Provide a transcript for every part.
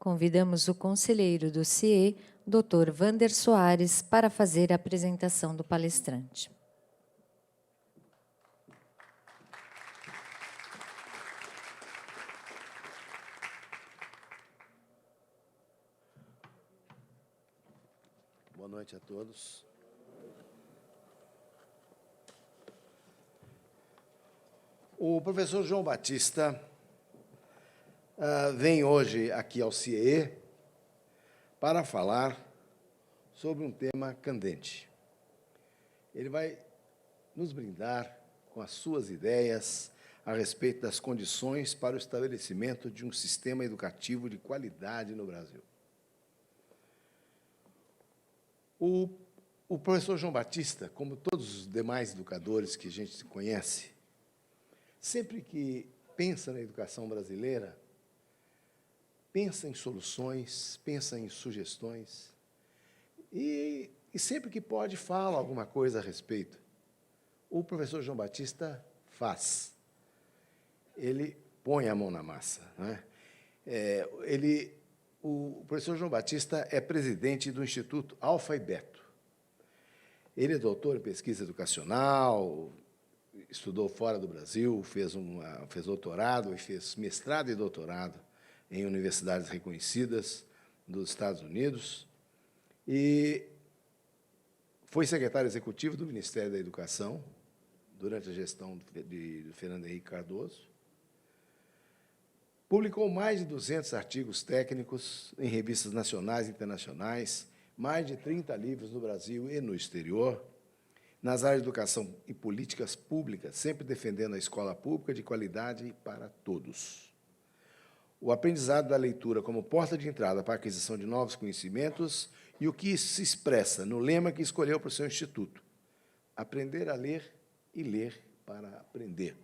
Convidamos o conselheiro do CIE, Dr. Wander Soares, para fazer a apresentação do palestrante. Boa noite a todos. O professor João Batista vem hoje aqui ao CIE para falar sobre um tema candente. Ele vai nos brindar com as suas ideias a respeito das condições para o estabelecimento de um sistema educativo de qualidade no Brasil. O professor João Batista, como todos os demais educadores que a gente conhece, sempre que pensa na educação brasileira, pensa em soluções, pensa em sugestões, e sempre que pode fala alguma coisa a respeito. O professor João Batista faz. Ele põe a mão na massa, né? O professor João Batista é presidente do Instituto Alfa e Beto. Ele é doutor em pesquisa educacional, estudou fora do Brasil, fez doutorado e fez mestrado e doutorado em universidades reconhecidas dos Estados Unidos e foi secretário executivo do Ministério da Educação durante a gestão de Fernando Henrique Cardoso. Publicou mais de 200 artigos técnicos em revistas nacionais e internacionais, mais de 30 livros no Brasil e no exterior, nas áreas de educação e políticas públicas, sempre defendendo a escola pública de qualidade para todos. O aprendizado da leitura como porta de entrada para a aquisição de novos conhecimentos e o que se expressa no lema que escolheu para o seu instituto: aprender a ler e ler para aprender.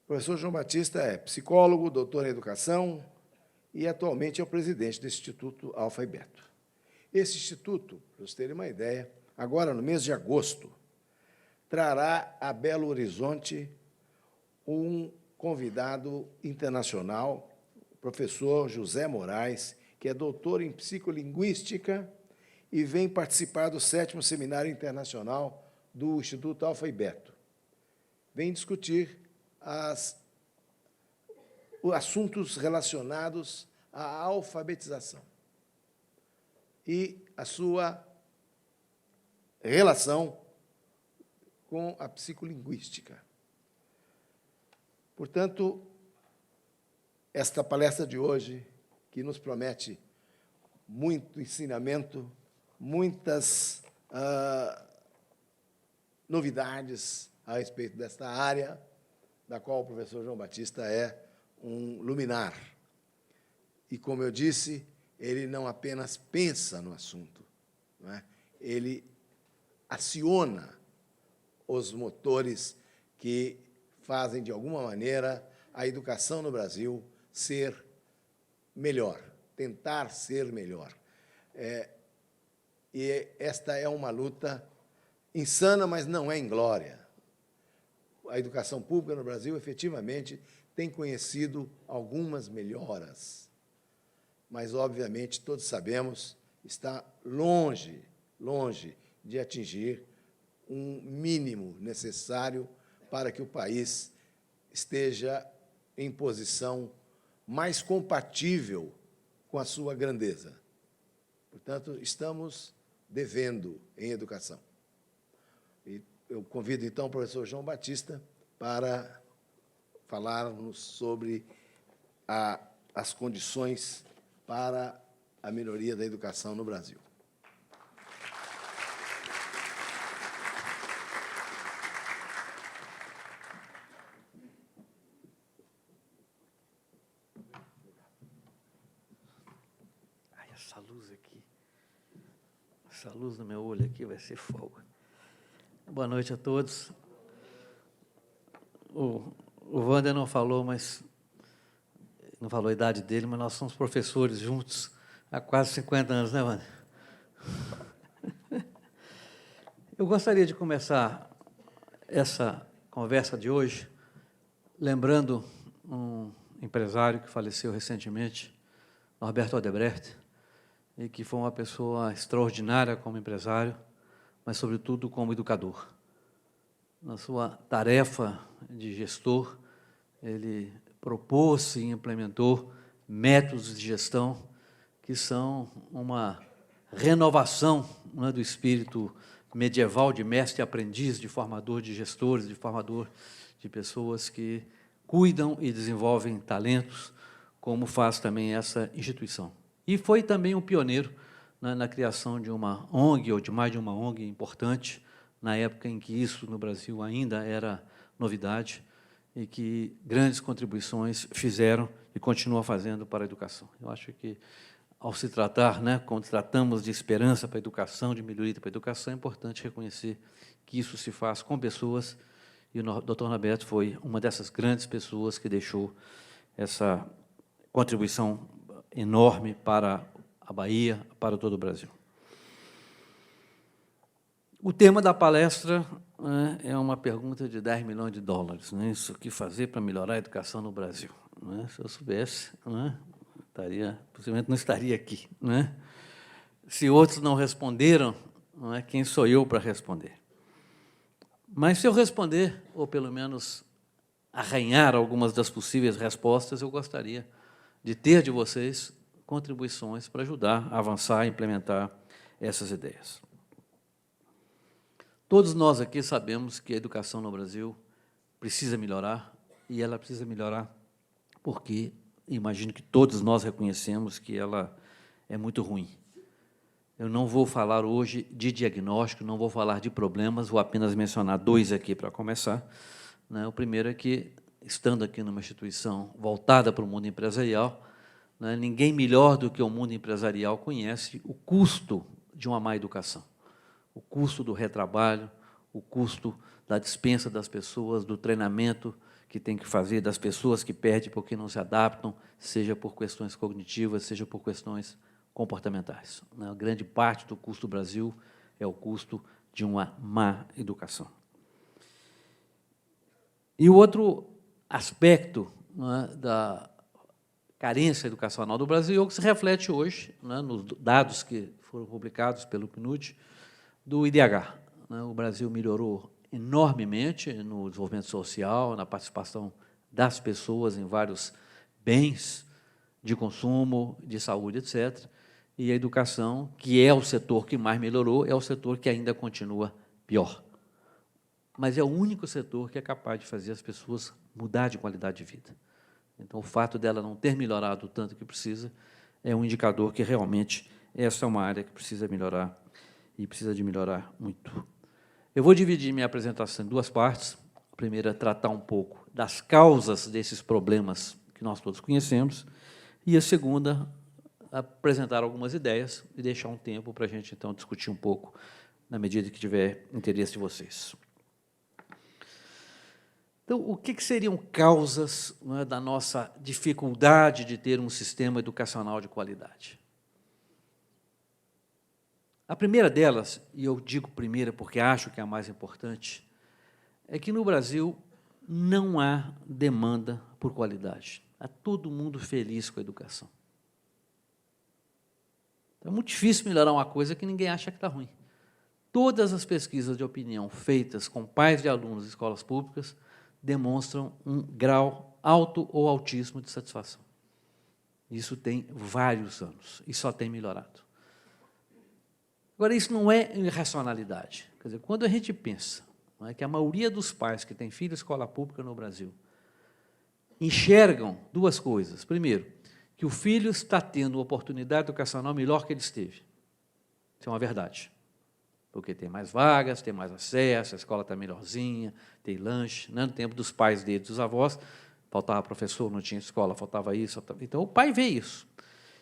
O professor João Batista é psicólogo, doutor em educação e, atualmente, é o presidente do Instituto Alfa e Beto. Esse instituto, para vocês terem uma ideia, agora, no mês de agosto, trará a Belo Horizonte um convidado internacional, o professor José Moraes, que é doutor em psicolinguística e vem participar do 7º Seminário Internacional do Instituto Alfa e Beto. Vem discutir os assuntos relacionados à alfabetização e a sua relação com a psicolinguística. Portanto, esta palestra de hoje, que nos promete muito ensinamento, muitas novidades a respeito desta área, da qual o professor João Batista é um luminar. E, como eu disse, ele não apenas pensa no assunto, não é? Ele aciona os motores que fazem, de alguma maneira, a educação no Brasil ser melhor, tentar ser melhor. E esta é uma luta insana, mas não é inglória. A educação pública no Brasil, efetivamente, tem conhecido algumas melhoras, mas, obviamente, todos sabemos, está longe de atingir um mínimo necessário para que o país esteja em posição mais compatível com a sua grandeza. Portanto, estamos devendo em educação. E eu convido, então, o professor João Batista para falarmos sobre as condições para a melhoria da educação no Brasil. Ai, essa luz aqui, essa luz no meu olho aqui vai ser fogo. Boa noite a todos. O Wander não falou, não falou a idade dele, mas nós somos professores juntos há quase 50 anos, né, Wander? Eu gostaria de começar essa conversa de hoje lembrando um empresário que faleceu recentemente, Norberto Odebrecht, e que foi uma pessoa extraordinária como empresário, mas, sobretudo, como educador. Na sua tarefa de gestor, ele propôs e implementou métodos de gestão que são uma renovação, né, do espírito medieval de mestre e aprendiz, de formador de gestores, de formador de pessoas que cuidam e desenvolvem talentos, como faz também essa instituição. E foi também um pioneiro na criação de uma ONG, ou de mais de uma ONG importante, na época em que isso no Brasil ainda era novidade, e que grandes contribuições fizeram e continuam fazendo para a educação. Eu acho que, ao se tratar, né, quando tratamos de esperança para a educação, de melhoria para a educação, é importante reconhecer que isso se faz com pessoas, e o Dr. Norberto foi uma dessas grandes pessoas que deixou essa contribuição enorme para a Bahia, para todo o Brasil. O tema da palestra, né, é uma pergunta de 10 milhões de dólares. Né? Isso, o que fazer para melhorar a educação no Brasil? Né? Se eu soubesse, né, possivelmente não estaria aqui. Né? Se outros não responderam, não é, quem sou eu para responder? Mas, se eu responder, ou pelo menos arranhar algumas das possíveis respostas, eu gostaria de ter de vocês contribuições para ajudar a avançar e implementar essas ideias. Todos nós aqui sabemos que a educação no Brasil precisa melhorar, e ela precisa melhorar porque imagino que todos nós reconhecemos que ela é muito ruim. Eu não vou falar hoje de diagnóstico, não vou falar de problemas, vou apenas mencionar dois aqui para começar. Né? O primeiro é que, estando aqui numa instituição voltada para o mundo empresarial, né, ninguém melhor do que o mundo empresarial conhece o custo de uma má educação, o custo do retrabalho, o custo da dispensa das pessoas, do treinamento que tem que fazer, das pessoas que perdem porque não se adaptam, seja por questões cognitivas, seja por questões comportamentais. A grande parte do custo do Brasil é o custo de uma má educação. E o outro aspecto, né, da carência educacional do Brasil, que se reflete hoje, né, nos dados que foram publicados pelo PNUD, do IDH. Né, o Brasil melhorou enormemente no desenvolvimento social, na participação das pessoas em vários bens de consumo, de saúde, etc. E a educação, que é o setor que mais melhorou, é o setor que ainda continua pior. Mas é o único setor que é capaz de fazer as pessoas mudar de qualidade de vida. Então, o fato dela não ter melhorado o tanto que precisa é um indicador que, realmente, essa é uma área que precisa melhorar, e precisa de melhorar muito. Eu vou dividir minha apresentação em duas partes. A primeira, tratar um pouco das causas desses problemas que nós todos conhecemos, e a segunda, apresentar algumas ideias e deixar um tempo para a gente, então, discutir um pouco, na medida que tiver interesse de vocês. Então, o que seriam causas, né, da nossa dificuldade de ter um sistema educacional de qualidade? A primeira delas, e eu digo primeira porque acho que é a mais importante, é que no Brasil não há demanda por qualidade. Está todo mundo feliz com a educação. É muito difícil melhorar uma coisa que ninguém acha que está ruim. Todas as pesquisas de opinião feitas com pais de alunos de escolas públicas demonstram um grau alto ou altíssimo de satisfação. Isso tem vários anos e só tem melhorado. Agora, isso não é irracionalidade. Quer dizer, quando a gente pensa, não é, que a maioria dos pais que têm filho em escola pública no Brasil enxergam duas coisas. Primeiro, que o filho está tendo uma oportunidade educacional melhor que ele esteve. Isso é uma verdade. Porque tem mais vagas, tem mais acesso, a escola está melhorzinha, tem lanche. No tempo dos pais deles, dos avós, faltava professor, não tinha escola, faltava isso. Faltava... Então, o pai vê isso.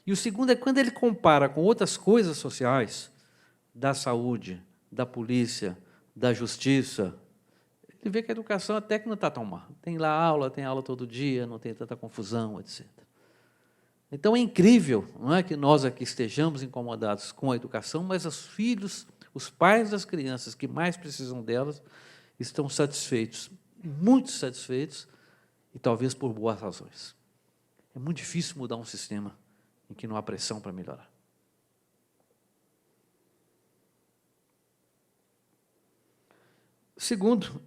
E o segundo é quando ele compara com outras coisas sociais, da saúde, da polícia, da justiça, ele vê que a educação até que não está tão má. Tem lá aula, tem aula todo dia, não tem tanta confusão, etc. Então, é incrível, não é, que nós aqui estejamos incomodados com a educação, mas os filhos, os pais das crianças que mais precisam delas, estão satisfeitos, muito satisfeitos, e talvez por boas razões. É muito difícil mudar um sistema em que não há pressão para melhorar. Segundo,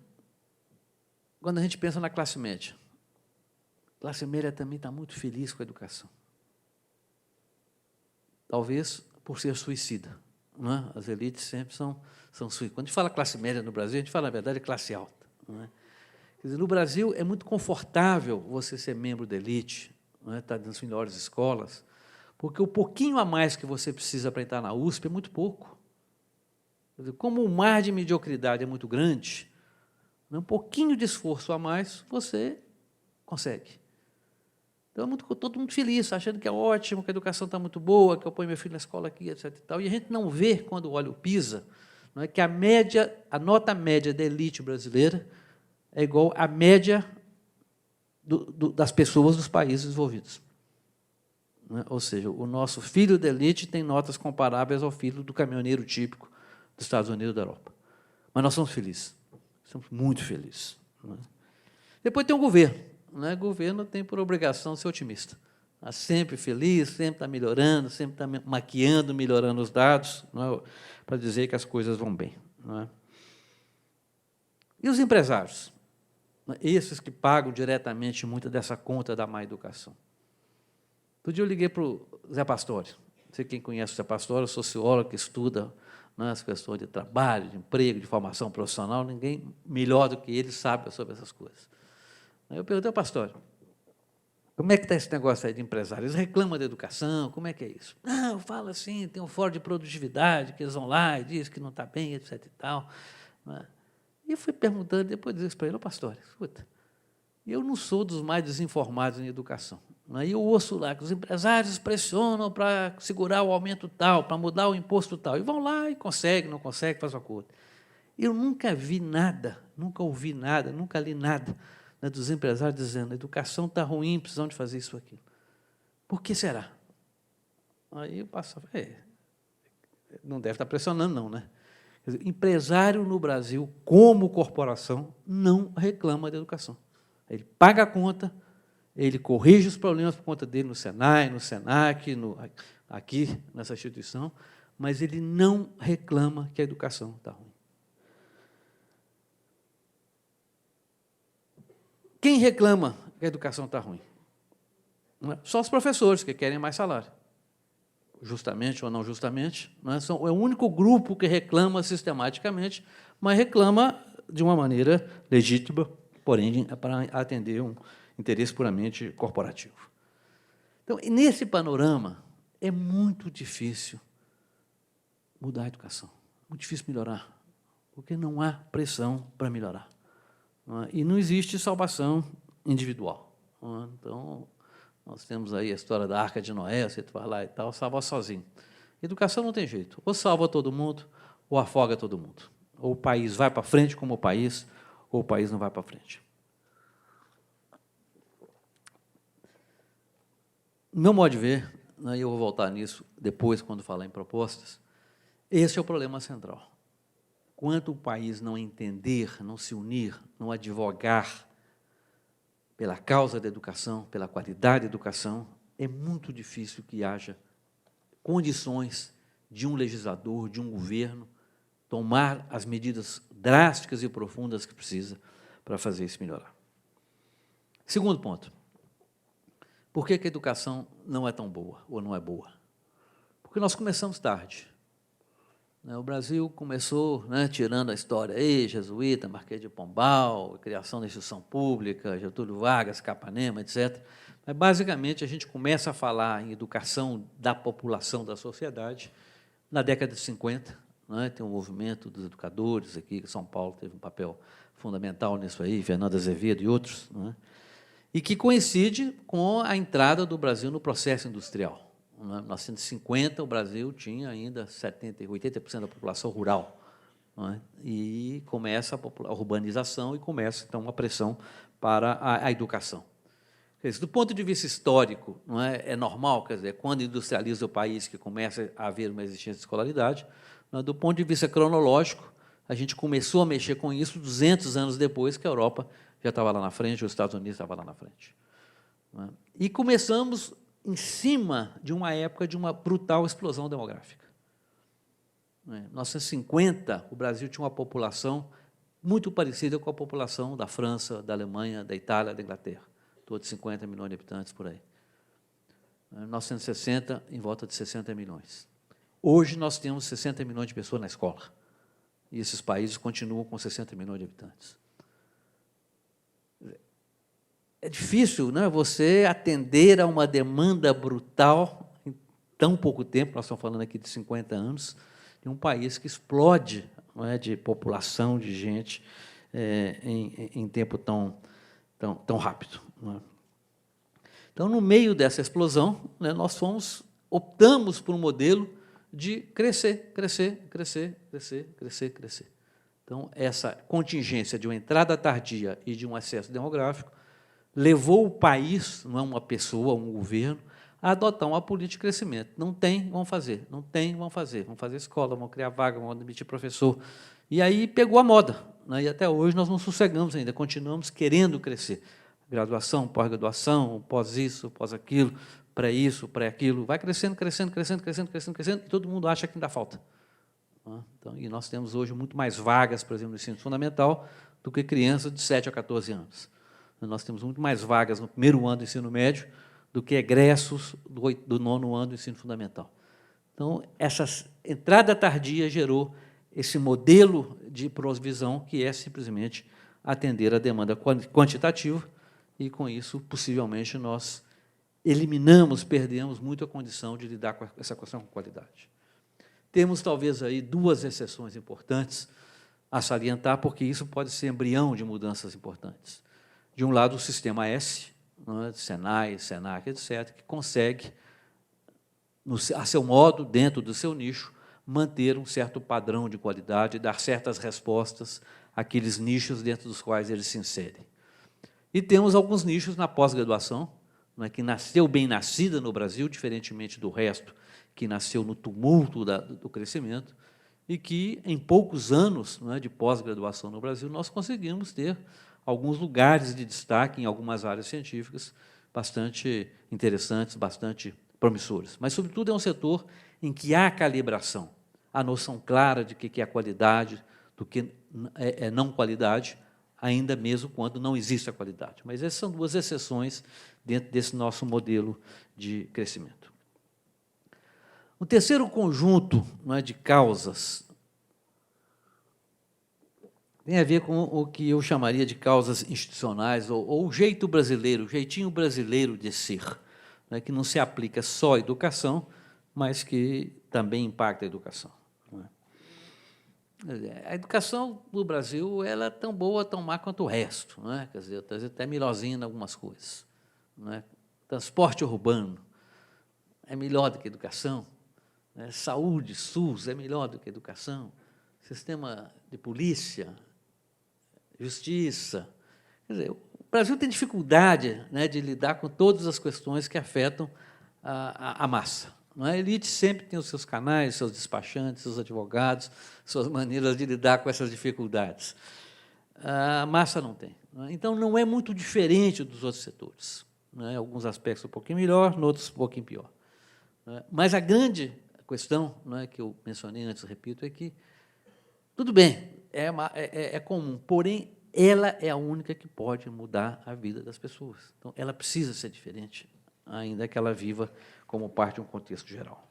quando a gente pensa na classe média, a classe média também está muito feliz com a educação. Talvez por ser suicida. Não é? As elites sempre são suicidas. Quando a gente fala classe média no Brasil, a gente fala, na verdade, classe alta. Não é? Quer dizer, no Brasil, é muito confortável você ser membro da elite, não é? Estar nas melhores escolas, porque o pouquinho a mais que você precisa para entrar na USP é muito pouco. Quer dizer, como o mar de mediocridade é muito grande, um pouquinho de esforço a mais, você consegue. Então, todo mundo feliz, achando que é ótimo, que a educação está muito boa, que eu ponho meu filho na escola aqui, etc. E tal. E a gente não vê, quando olha o PISA, não é, que a nota média da elite brasileira é igual à média das pessoas dos países desenvolvidos. Não é? Ou seja, o nosso filho da elite tem notas comparáveis ao filho do caminhoneiro típico dos Estados Unidos e da Europa. Mas nós somos felizes, somos muito felizes. Não é? Depois tem o governo. Né? O governo tem por obrigação ser otimista. Está sempre feliz, sempre está melhorando, sempre está maquiando, melhorando os dados, não é? Para dizer que as coisas vão bem. Não é? E os empresários? Esses que pagam diretamente muita dessa conta da má educação. Outro dia eu liguei para o Zé Pastore. Não sei quem conhece o Zé Pastore, sociólogo que estuda, né, as questões de trabalho, de emprego, de formação profissional. Ninguém melhor do que ele sabe sobre essas coisas. Aí eu perguntei ao Pastore, como é que está esse negócio aí de empresário? Eles reclamam da educação, como é que é isso? Não, fala assim, tem um fórum de produtividade, que eles vão lá e dizem que não está bem, etc. e tal. E eu fui perguntando, depois disse para ele, Pastore, escuta, eu não sou dos mais desinformados em educação. Aí eu ouço lá que os empresários pressionam para segurar o aumento tal, para mudar o imposto tal, e vão lá e conseguem, não conseguem, faz uma coisa. Eu nunca vi nada, nunca ouvi nada, nunca li nada, né, dos empresários dizendo, a educação está ruim, precisamos de fazer isso ou aquilo. Por que será? Aí eu passo, não deve estar pressionando, não, né? Quer dizer, empresário no Brasil, como corporação, não reclama da educação. Ele paga a conta, ele corrige os problemas por conta dele no Senai, no Senac, aqui nessa instituição, mas ele não reclama que a educação está ruim. Quem reclama que a educação está ruim? Só os professores, que querem mais salário. Justamente ou não justamente, não é? É o único grupo que reclama sistematicamente, mas reclama de uma maneira legítima, porém, para atender um interesse puramente corporativo. Então, nesse panorama, é muito difícil mudar a educação, muito difícil melhorar, porque não há pressão para melhorar. E não existe salvação individual. Então, nós temos aí a história da Arca de Noé, você vai lá e tal, salva sozinho. Educação não tem jeito, ou salva todo mundo, ou afoga todo mundo. Ou o país vai para frente como o país, ou o país não vai para frente. No meu modo de ver, né, eu vou voltar nisso depois, quando falar em propostas, esse é o problema central. Quanto o país não entender, não se unir, não advogar pela causa da educação, pela qualidade da educação, é muito difícil que haja condições de um legislador, de um governo, tomar as medidas drásticas e profundas que precisa para fazer isso melhorar. Segundo ponto, por que a educação não é tão boa, ou não é boa? Porque nós começamos tarde. O Brasil começou, né, tirando a história aí, jesuíta, Marquês de Pombal, criação da instituição pública, Getúlio Vargas, Capanema, etc. Mas, basicamente, a gente começa a falar em educação da população, da sociedade, na década de 50. Né, tem um movimento dos educadores aqui, São Paulo teve um papel fundamental nisso aí, Fernando Azevedo e outros, né, e que coincide com a entrada do Brasil no processo industrial. Em 1950, o Brasil tinha ainda 80% da população rural. Não é? E começa a urbanização e começa, então, uma pressão para a educação. Quer dizer, do ponto de vista histórico, não é normal, quer dizer, quando industrializa o país que começa a haver uma existência de escolaridade, não é? Do ponto de vista cronológico, a gente começou a mexer com isso 200 anos depois que a Europa já estava lá na frente, os Estados Unidos estavam lá na frente. não é? E começamos em cima de uma época de uma brutal explosão demográfica. Em 1950, o Brasil tinha uma população muito parecida com a população da França, da Alemanha, da Itália, da Inglaterra, todos 50 milhões de habitantes por aí. Em 1960, em volta de 60 milhões. Hoje, nós temos 60 milhões de pessoas na escola, e esses países continuam com 60 milhões de habitantes. É difícil, né, você atender a uma demanda brutal em tão pouco tempo, nós estamos falando aqui de 50 anos, de um país que explode, não é, de população, de gente, em tempo tão rápido. Não é? Então, no meio dessa explosão, né, nós optamos por um modelo de crescer, crescer, crescer, crescer, crescer, crescer. Então, essa contingência de uma entrada tardia e de um excesso demográfico levou o país, não é uma pessoa, um governo, a adotar uma política de crescimento. Não tem, vão fazer. Não tem, vão fazer. Vão fazer escola, vão criar vaga, vão demitir professor. E aí pegou a moda, né? E até hoje nós não sossegamos ainda, continuamos querendo crescer. Graduação, pós-graduação, pós isso, pós aquilo, pré-isso, pré-aquilo. Vai crescendo, crescendo, crescendo, crescendo, crescendo, crescendo, e todo mundo acha que ainda falta. Então, e nós temos hoje muito mais vagas, por exemplo, no ensino fundamental, do que crianças de 7 a 14 anos. Nós temos muito mais vagas no primeiro ano do ensino médio do que egressos do 9º ano do ensino fundamental. Então, essa entrada tardia gerou esse modelo de provisão que é simplesmente atender a demanda quantitativa e, com isso, possivelmente, nós eliminamos, perdemos muito a condição de lidar com essa questão com qualidade. Temos, talvez, aí 2 exceções importantes a salientar, porque isso pode ser embrião de mudanças importantes. De um lado, o sistema S, né, Senai, Senac, etc., que consegue, a seu modo, dentro do seu nicho, manter um certo padrão de qualidade, dar certas respostas àqueles nichos dentro dos quais eles se inserem. E temos alguns nichos na pós-graduação, né, que nasceu bem nascida no Brasil, diferentemente do resto, que nasceu no tumulto do crescimento, e que, em poucos anos, né, de pós-graduação no Brasil, nós conseguimos ter alguns lugares de destaque em algumas áreas científicas bastante interessantes, bastante promissores. Mas, sobretudo, é um setor em que há calibração, a noção clara de que é qualidade, do que é não qualidade, ainda mesmo quando não existe a qualidade. Mas essas são 2 exceções dentro desse nosso modelo de crescimento. O terceiro conjunto, não é, de causas tem a ver com o que eu chamaria de causas institucionais, ou o jeito brasileiro, o jeitinho brasileiro de ser, né, que não se aplica só à educação, mas que também impacta a educação. Não é? A educação no Brasil ela é tão boa, tão má quanto o resto, não é? Quer dizer, às vezes até melhorzinha em algumas coisas. Não é? Transporte urbano é melhor do que a educação, né? Saúde, SUS, é melhor do que a educação, sistema de polícia, justiça. Quer dizer, o Brasil tem dificuldade, né, de lidar com todas as questões que afetam a massa. Não é? A elite sempre tem os seus canais, seus despachantes, seus advogados, suas maneiras de lidar com essas dificuldades. A massa não tem. Não é? Então, não é muito diferente dos outros setores. Não é? Em alguns aspectos um pouquinho melhor, em outros um pouquinho pior. Não é? Mas a grande questão, não é, que eu mencionei antes, repito, é que, tudo bem, é comum, porém, ela é a única que pode mudar a vida das pessoas. Então, ela precisa ser diferente, ainda que ela viva como parte de um contexto geral.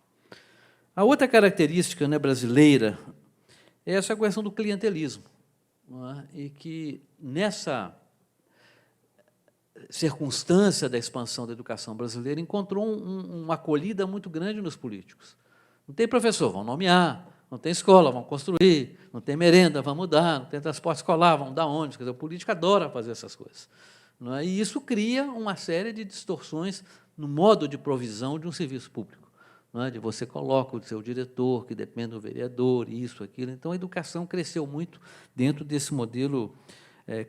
A outra característica, né, brasileira é essa questão do clientelismo, não é? E que, nessa circunstância da expansão da educação brasileira, encontrou uma acolhida muito grande nos políticos. Não tem professor, vão nomear. Não tem escola, vão construir. Não tem merenda, vão mudar. Não tem transporte escolar, vão dar ônibus. Quer dizer, o político adora fazer essas coisas. Não é? E isso cria uma série de distorções no modo de provisão de um serviço público. Não é? De você coloca o seu diretor, que depende do vereador, isso, aquilo. Então, a educação cresceu muito dentro desse modelo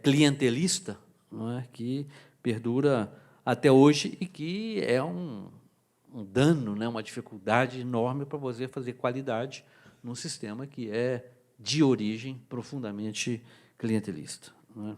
clientelista, não é? Que perdura até hoje e que é um dano, né? Uma dificuldade enorme para você fazer qualidade num sistema que é, de origem, profundamente clientelista. Não é?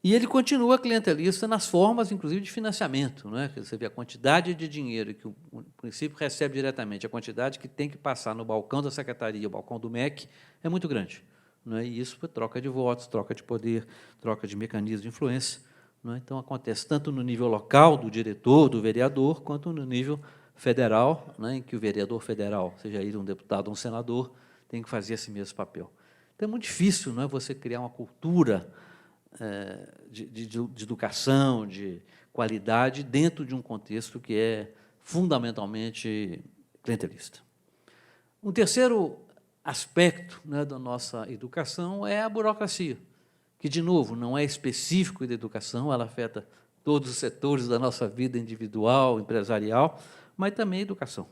E ele continua clientelista nas formas, inclusive, de financiamento. Não é? Você vê a quantidade de dinheiro que o município recebe diretamente, a quantidade que tem que passar no balcão da secretaria, o balcão do MEC, é muito grande. Não é? E isso é troca de votos, troca de poder, troca de mecanismos de influência. Não é? Então, acontece tanto no nível local, do diretor, do vereador, quanto no nível federal, né, em que o vereador federal, seja ele um deputado ou um senador, tem que fazer esse mesmo papel. Então, é muito difícil, não é, você criar uma cultura de educação, de qualidade, dentro de um contexto que é fundamentalmente clientelista. Um terceiro aspecto, né, da nossa educação é a burocracia, que, de novo, não é específico da educação, ela afeta todos os setores da nossa vida individual, empresarial, mas também a educação.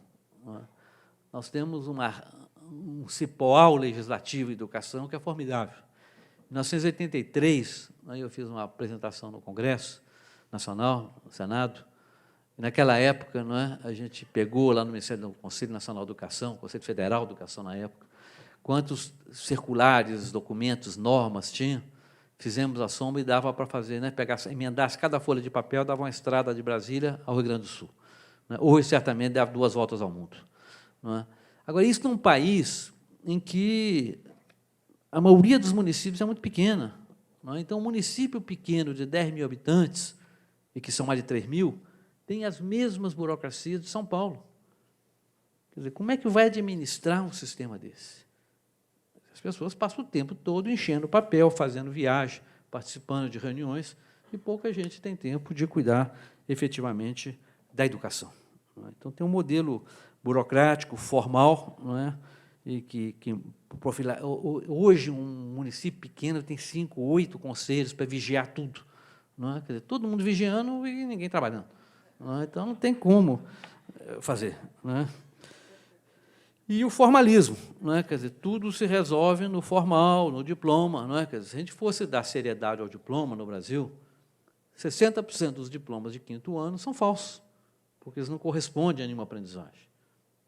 Nós temos um cipoal legislativo de educação que é formidável. Em 1983, eu fiz uma apresentação no Congresso Nacional, no Senado, e, naquela época, não é, a gente pegou lá no Ministério do Conselho Nacional de Educação, Conselho Federal de Educação na época, quantos circulares, documentos, normas tinham, fizemos a soma e dava para fazer, né, emendasse cada folha de papel, dava uma estrada de Brasília ao Rio Grande do Sul. Né? Hoje, certamente, dava 2 voltas ao mundo. Não é? Agora, isso num país em que a maioria dos municípios é muito pequena. Não é? Então, um município pequeno de 10 mil habitantes, e que são mais de 3 mil, tem as mesmas burocracias de São Paulo. Quer dizer, como é que vai administrar um sistema desse? As pessoas passam o tempo todo enchendo papel, fazendo viagem, participando de reuniões, e pouca gente tem tempo de cuidar efetivamente da educação. Não é? Então, tem um modelo burocrático, formal, não é? E que hoje um município pequeno tem 5, 8 conselhos para vigiar tudo. Não é? Quer dizer, todo mundo vigiando e ninguém trabalhando. Não é? Então, não tem como fazer. Não é? E o formalismo, não é? Quer dizer, tudo se resolve no formal, no diploma. Não é? Quer dizer, se a gente fosse dar seriedade ao diploma no Brasil, 60% dos diplomas de 5º ano são falsos, porque eles não correspondem a nenhuma aprendizagem.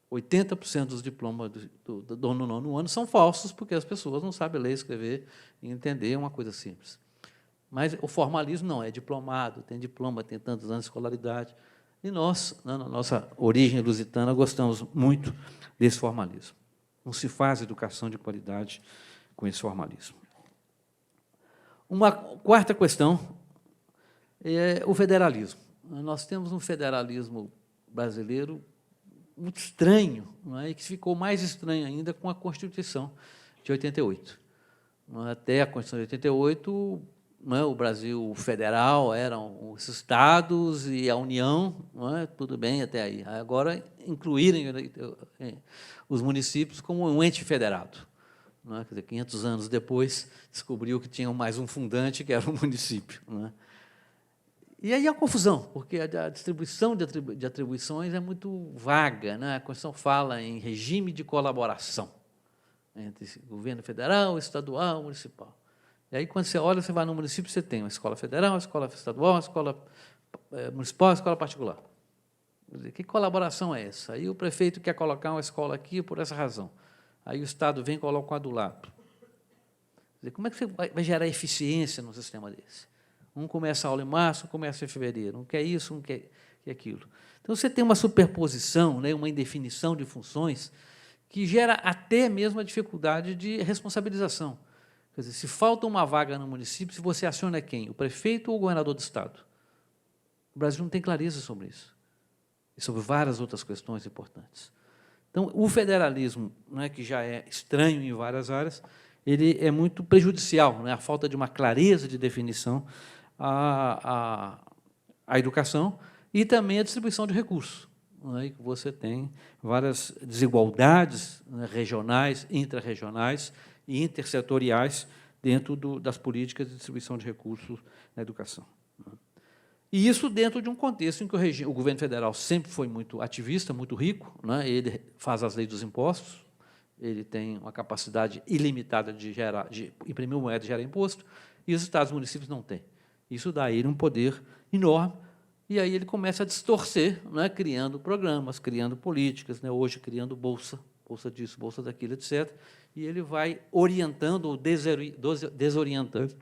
80% dos diplomas do 9º ano são falsos, porque as pessoas não sabem ler, escrever e entender uma coisa simples. Mas o formalismo não, é diplomado, tem diploma, tem tantos anos de escolaridade. E nós, na nossa origem lusitana, gostamos muito desse formalismo. Não se faz educação de qualidade com esse formalismo. Uma quarta questão é o federalismo. Nós temos um federalismo brasileiro muito estranho, não é? E que ficou mais estranho ainda com a Constituição de 88. Até a Constituição de 88, não é? O Brasil federal eram os estados e a União, não é? Tudo bem até aí. Agora, incluírem os municípios como um ente federado. Não é? Quer dizer, 500 anos depois, descobriu que tinha mais um fundante, que era o município. Não é? E aí a confusão, porque a distribuição de atribuições é muito vaga. Né? A Constituição fala em regime de colaboração entre governo federal, estadual, municipal. E aí, quando você olha, você vai no município, você tem uma escola federal, uma escola estadual, uma escola municipal, uma escola particular. Quer dizer, que colaboração é essa? Aí o prefeito quer colocar uma escola aqui por essa razão. Aí o Estado vem e coloca uma do lado. Quer dizer, como é que você vai gerar eficiência num sistema desse? Um começa a aula em março, um começa em fevereiro. Um quer isso, um quer aquilo. Então, você tem uma superposição, né, uma indefinição de funções que gera até mesmo a dificuldade de responsabilização. Quer dizer, se falta uma vaga no município, se você aciona quem? O prefeito ou o governador do Estado? O Brasil não tem clareza sobre isso. E sobre várias outras questões importantes. Então, o federalismo, né, que já é estranho em várias áreas, ele é muito prejudicial, né, a falta de uma clareza de definição à educação e também a distribuição de recursos. Né, que você tem várias desigualdades, né, regionais, intrarregionais e intersetoriais dentro das políticas de distribuição de recursos na educação. E isso dentro de um contexto em que o governo federal sempre foi muito ativista, muito rico, né? Ele faz as leis dos impostos, ele tem uma capacidade ilimitada de imprimir moeda e gerar imposto, e os estados e municípios não têm. Isso dá a ele um poder enorme, e aí ele começa a distorcer, né? Criando programas, criando políticas, né? Hoje criando bolsa disso, bolsa daquilo, etc. E ele vai orientando ou desorientando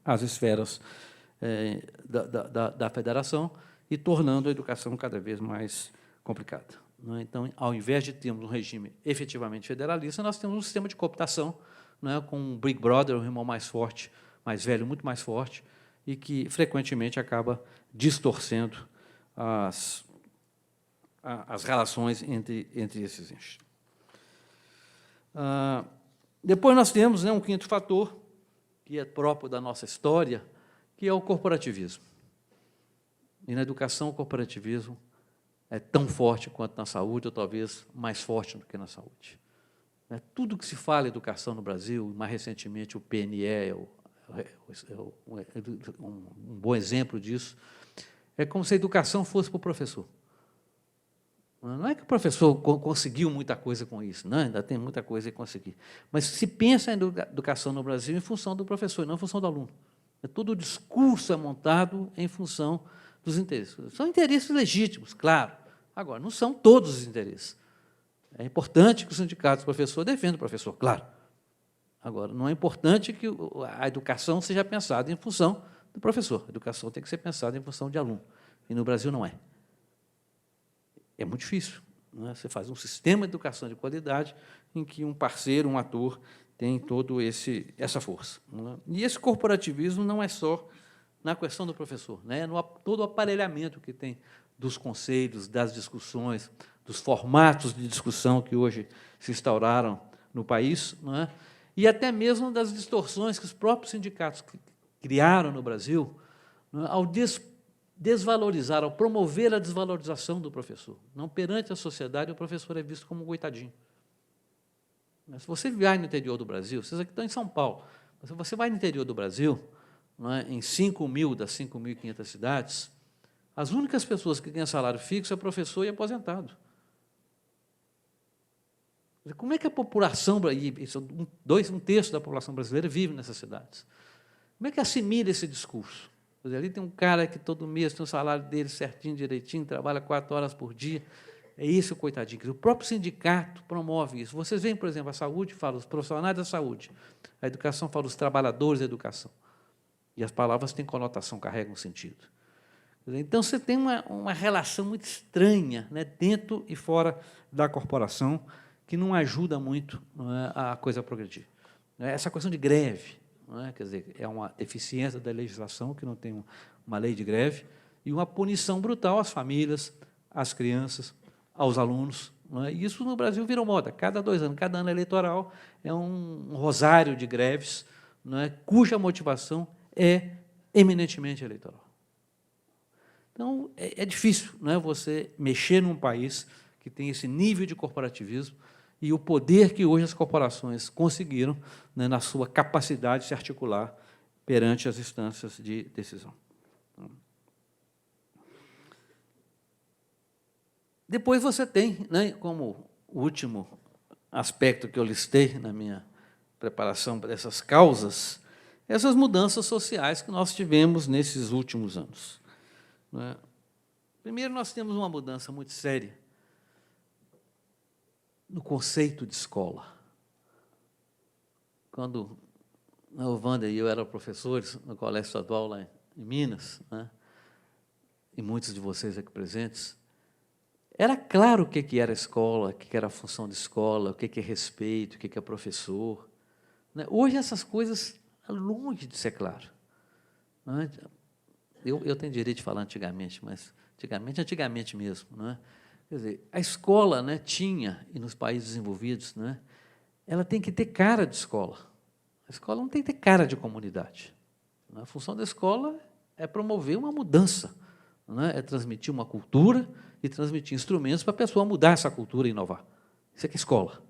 as esferas da federação e tornando a educação cada vez mais complicada. Não é? Então, ao invés de termos um regime efetivamente federalista, nós temos um sistema de cooptação, não é? Com um Big Brother, um irmão mais forte, mais velho, muito mais forte, e que frequentemente acaba distorcendo as relações entre esses entes. Depois nós temos, né, um quinto fator, que é próprio da nossa história, que é o corporativismo. E na educação, o corporativismo é tão forte quanto na saúde, ou talvez mais forte do que na saúde. Tudo que se fala em educação no Brasil, mais recentemente o PNE é um bom exemplo disso, é como se a educação fosse para o professor. Não é que o professor conseguiu muita coisa com isso, não, ainda tem muita coisa a conseguir. Mas se pensa em educação no Brasil em função do professor, e não em função do aluno. Todo o discurso é montado em função dos interesses. São interesses legítimos, claro. Agora, não são todos os interesses. É importante que os sindicatos do professor defendam o professor, claro. Agora, não é importante que a educação seja pensada em função do professor. A educação tem que ser pensada em função de aluno. E no Brasil não é. É muito difícil. Não é? Você faz um sistema de educação de qualidade em que um parceiro, um ator, tem todo essa força. Não é? E esse corporativismo não é só na questão do professor, né? No todo o aparelhamento que tem dos conselhos, das discussões, dos formatos de discussão que hoje se instauraram no país, não é? E até mesmo das distorções que os próprios sindicatos criaram no Brasil, não é? Ao desvalorizar, ao promover a desvalorização do professor. Não, perante a sociedade, o professor é visto como um coitadinho. Mas se você vai no interior do Brasil, vocês aqui estão em São Paulo, mas se você vai no interior do Brasil, não é, em 5.000 das 5.500 cidades, as únicas pessoas que ganham salário fixo é professor e aposentado. Como é que a população, um terço da população brasileira vive nessas cidades? Como é que assimila esse discurso? Ali tem um cara que todo mês tem o salário dele certinho, direitinho, trabalha 4 horas por dia. É isso, coitadinho. O próprio sindicato promove isso. Vocês veem, por exemplo, a saúde fala os profissionais da saúde, a educação fala os trabalhadores da educação. E as palavras têm conotação, carregam sentido. Então, você tem uma relação muito estranha, né, dentro e fora da corporação, que não ajuda muito, não é, a coisa a progredir. Essa questão de greve, não é? Quer dizer, é uma deficiência da legislação, que não tem uma lei de greve, e uma punição brutal às famílias, às crianças, aos alunos. Não é? E isso no Brasil virou moda. Cada 2 anos, cada ano eleitoral, é um rosário de greves, não é? Cuja motivação é eminentemente eleitoral. Então, é difícil, não é, você mexer num país que tem esse nível de corporativismo e o poder que hoje as corporações conseguiram, né, na sua capacidade de se articular perante as instâncias de decisão. Depois você tem, né, como último aspecto que eu listei na minha preparação para essas causas, essas mudanças sociais que nós tivemos nesses últimos anos. Primeiro, nós temos uma mudança muito séria no conceito de escola. Quando o Wander e eu éramos professores no Colégio Estadual lá em Minas, né, e muitos de vocês aqui presentes, era claro o que era escola, o que era a função de escola, o que é respeito, o que é professor. Hoje, essas coisas estão longe de ser claro. Eu tenho direito de falar antigamente, mas antigamente mesmo. Não é? Quer dizer, a escola, né, tinha, e nos países desenvolvidos, né, ela tem que ter cara de escola. A escola não tem que ter cara de comunidade. A função da escola é promover uma mudança, não é? É transmitir uma cultura e transmitir instrumentos para a pessoa mudar essa cultura e inovar. Isso é que é escola.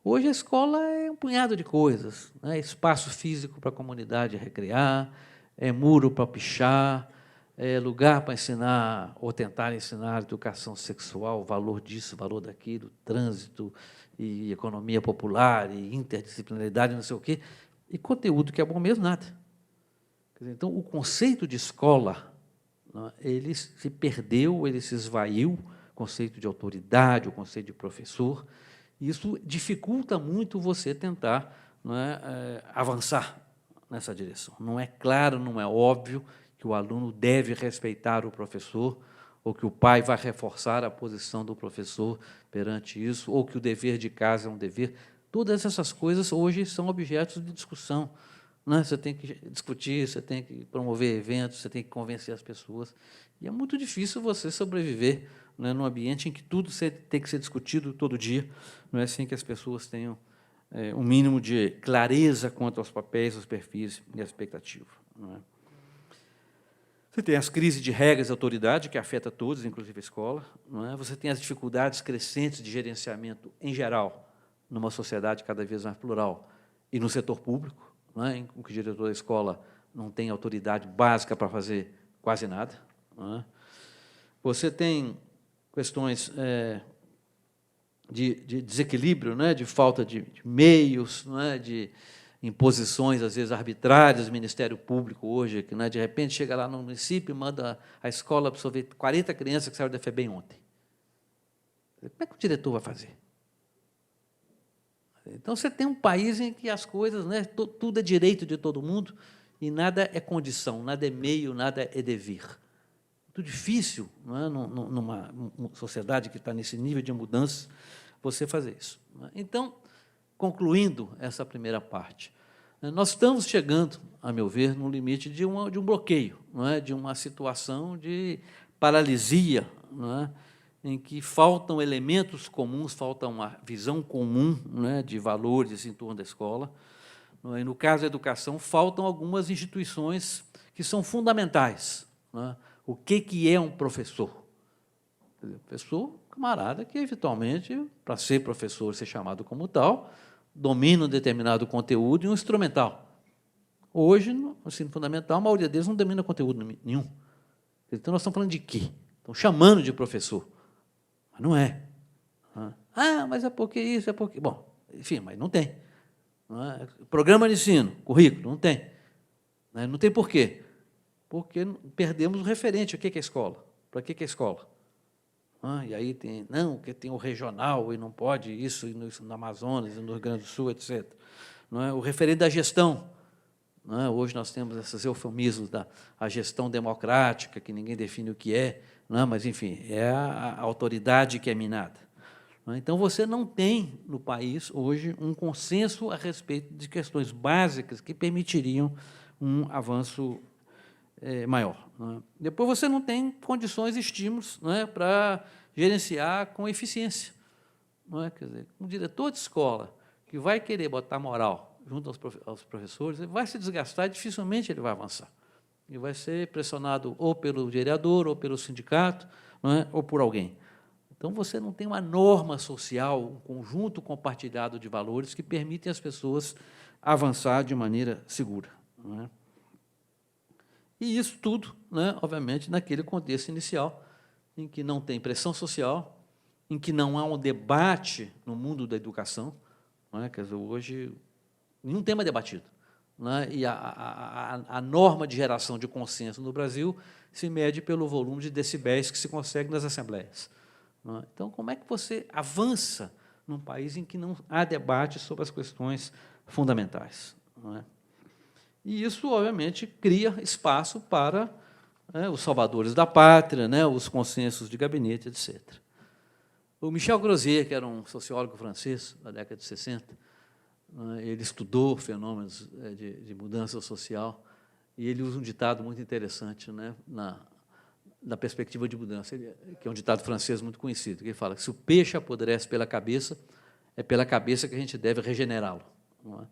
Hoje, a escola é um punhado de coisas. Né? Espaço físico para a comunidade recrear, é muro para pichar, é lugar para ensinar ou tentar ensinar educação sexual, valor disso, valor daquilo, trânsito e economia popular e interdisciplinaridade, não sei o quê, e conteúdo que é bom mesmo, nada. Quer dizer, então, o conceito de escola, né, ele se perdeu, ele se esvaiu, o conceito de autoridade, o conceito de professor, e isso dificulta muito você tentar, não é, avançar nessa direção. Não é claro, não é óbvio, que o aluno deve respeitar o professor, ou que o pai vai reforçar a posição do professor perante isso, ou que o dever de casa é um dever. Todas essas coisas hoje são objetos de discussão, né? Você tem que discutir, você tem que promover eventos, você tem que convencer as pessoas. E é muito difícil você sobreviver, né, num ambiente em que tudo tem que ser discutido todo dia, não é, sem que as pessoas tenham um mínimo de clareza quanto aos papéis, aos perfis e à expectativa. Não é? Você tem as crises de regras de autoridade, que afeta todos, inclusive a escola. Não é? Você tem as dificuldades crescentes de gerenciamento, em geral, numa sociedade cada vez mais plural, e no setor público, não é? Em que o diretor da escola não tem autoridade básica para fazer quase nada. Não é? Você tem questões de desequilíbrio, né? De falta de meios, não é? De imposições, às vezes, arbitrárias do Ministério Público hoje, que, né, de repente, chega lá no município e manda a escola absorver 40 crianças que saíram da FEBEM ontem. Como é que o diretor vai fazer? Então, você tem um país em que as coisas, né, tudo é direito de todo mundo e nada é condição, nada é meio, nada é dever. Muito difícil, não é, numa sociedade que está nesse nível de mudança, você fazer isso. Então, concluindo essa primeira parte, nós estamos chegando, a meu ver, no limite de um bloqueio, não é? De uma situação de paralisia, não é? Em que faltam elementos comuns, falta uma visão comum, não é? De valores em torno da escola. Não é? E, no caso da educação, faltam algumas instituições que são fundamentais. Não é? O que é um professor? Professor, camarada que, eventualmente, para ser professor e ser chamado como tal, domina um determinado conteúdo e um instrumental. Hoje, no ensino fundamental, a maioria deles não domina conteúdo nenhum. Então, nós estamos falando de quê? Estão chamando de professor. Mas não é. Ah, mas é porque isso, é porque... Bom, enfim, mas não tem. Não é? Programa de ensino, currículo, não tem. Não tem por quê? Porque perdemos o referente. O que é escola? Para que é escola? E aí tem, não, porque tem o regional e não pode isso no Amazonas, no Rio Grande do Sul, etc. Não é? O referente da gestão. Não é? Hoje nós temos esses eufemismos a gestão democrática, que ninguém define o que é, não é? Mas, enfim, é a autoridade que é minada. Não é? Então, você não tem, no país, hoje, um consenso a respeito de questões básicas que permitiriam um avanço maior. Não é? Depois, você não tem condições e estímulos, não é, para gerenciar com eficiência. Não é? Quer dizer, um diretor de escola que vai querer botar moral junto aos professores, ele vai se desgastar e dificilmente ele vai avançar. Ele vai ser pressionado ou pelo vereador, ou pelo sindicato, não é? Ou por alguém. Então, você não tem uma norma social, um conjunto compartilhado de valores que permitem às pessoas avançar de maneira segura. Não é? E isso tudo, né, obviamente, naquele contexto inicial, em que não tem pressão social, em que não há um debate no mundo da educação. Não é? Quer dizer, hoje, nenhum tema é debatido. Não é? E a norma de geração de consenso no Brasil se mede pelo volume de decibéis que se consegue nas assembleias. Não é? Então, como é que você avança num país em que não há debate sobre as questões fundamentais? Não é? E isso, obviamente, cria espaço para os salvadores da pátria, os consensos de gabinete, etc. O Michel Grozier, que era um sociólogo francês da década de 60, ele estudou fenômenos de mudança social e ele usa um ditado muito interessante, na perspectiva de mudança, que é um ditado francês muito conhecido, que ele fala que se o peixe apodrece pela cabeça, é pela cabeça que a gente deve regenerá-lo. Não é?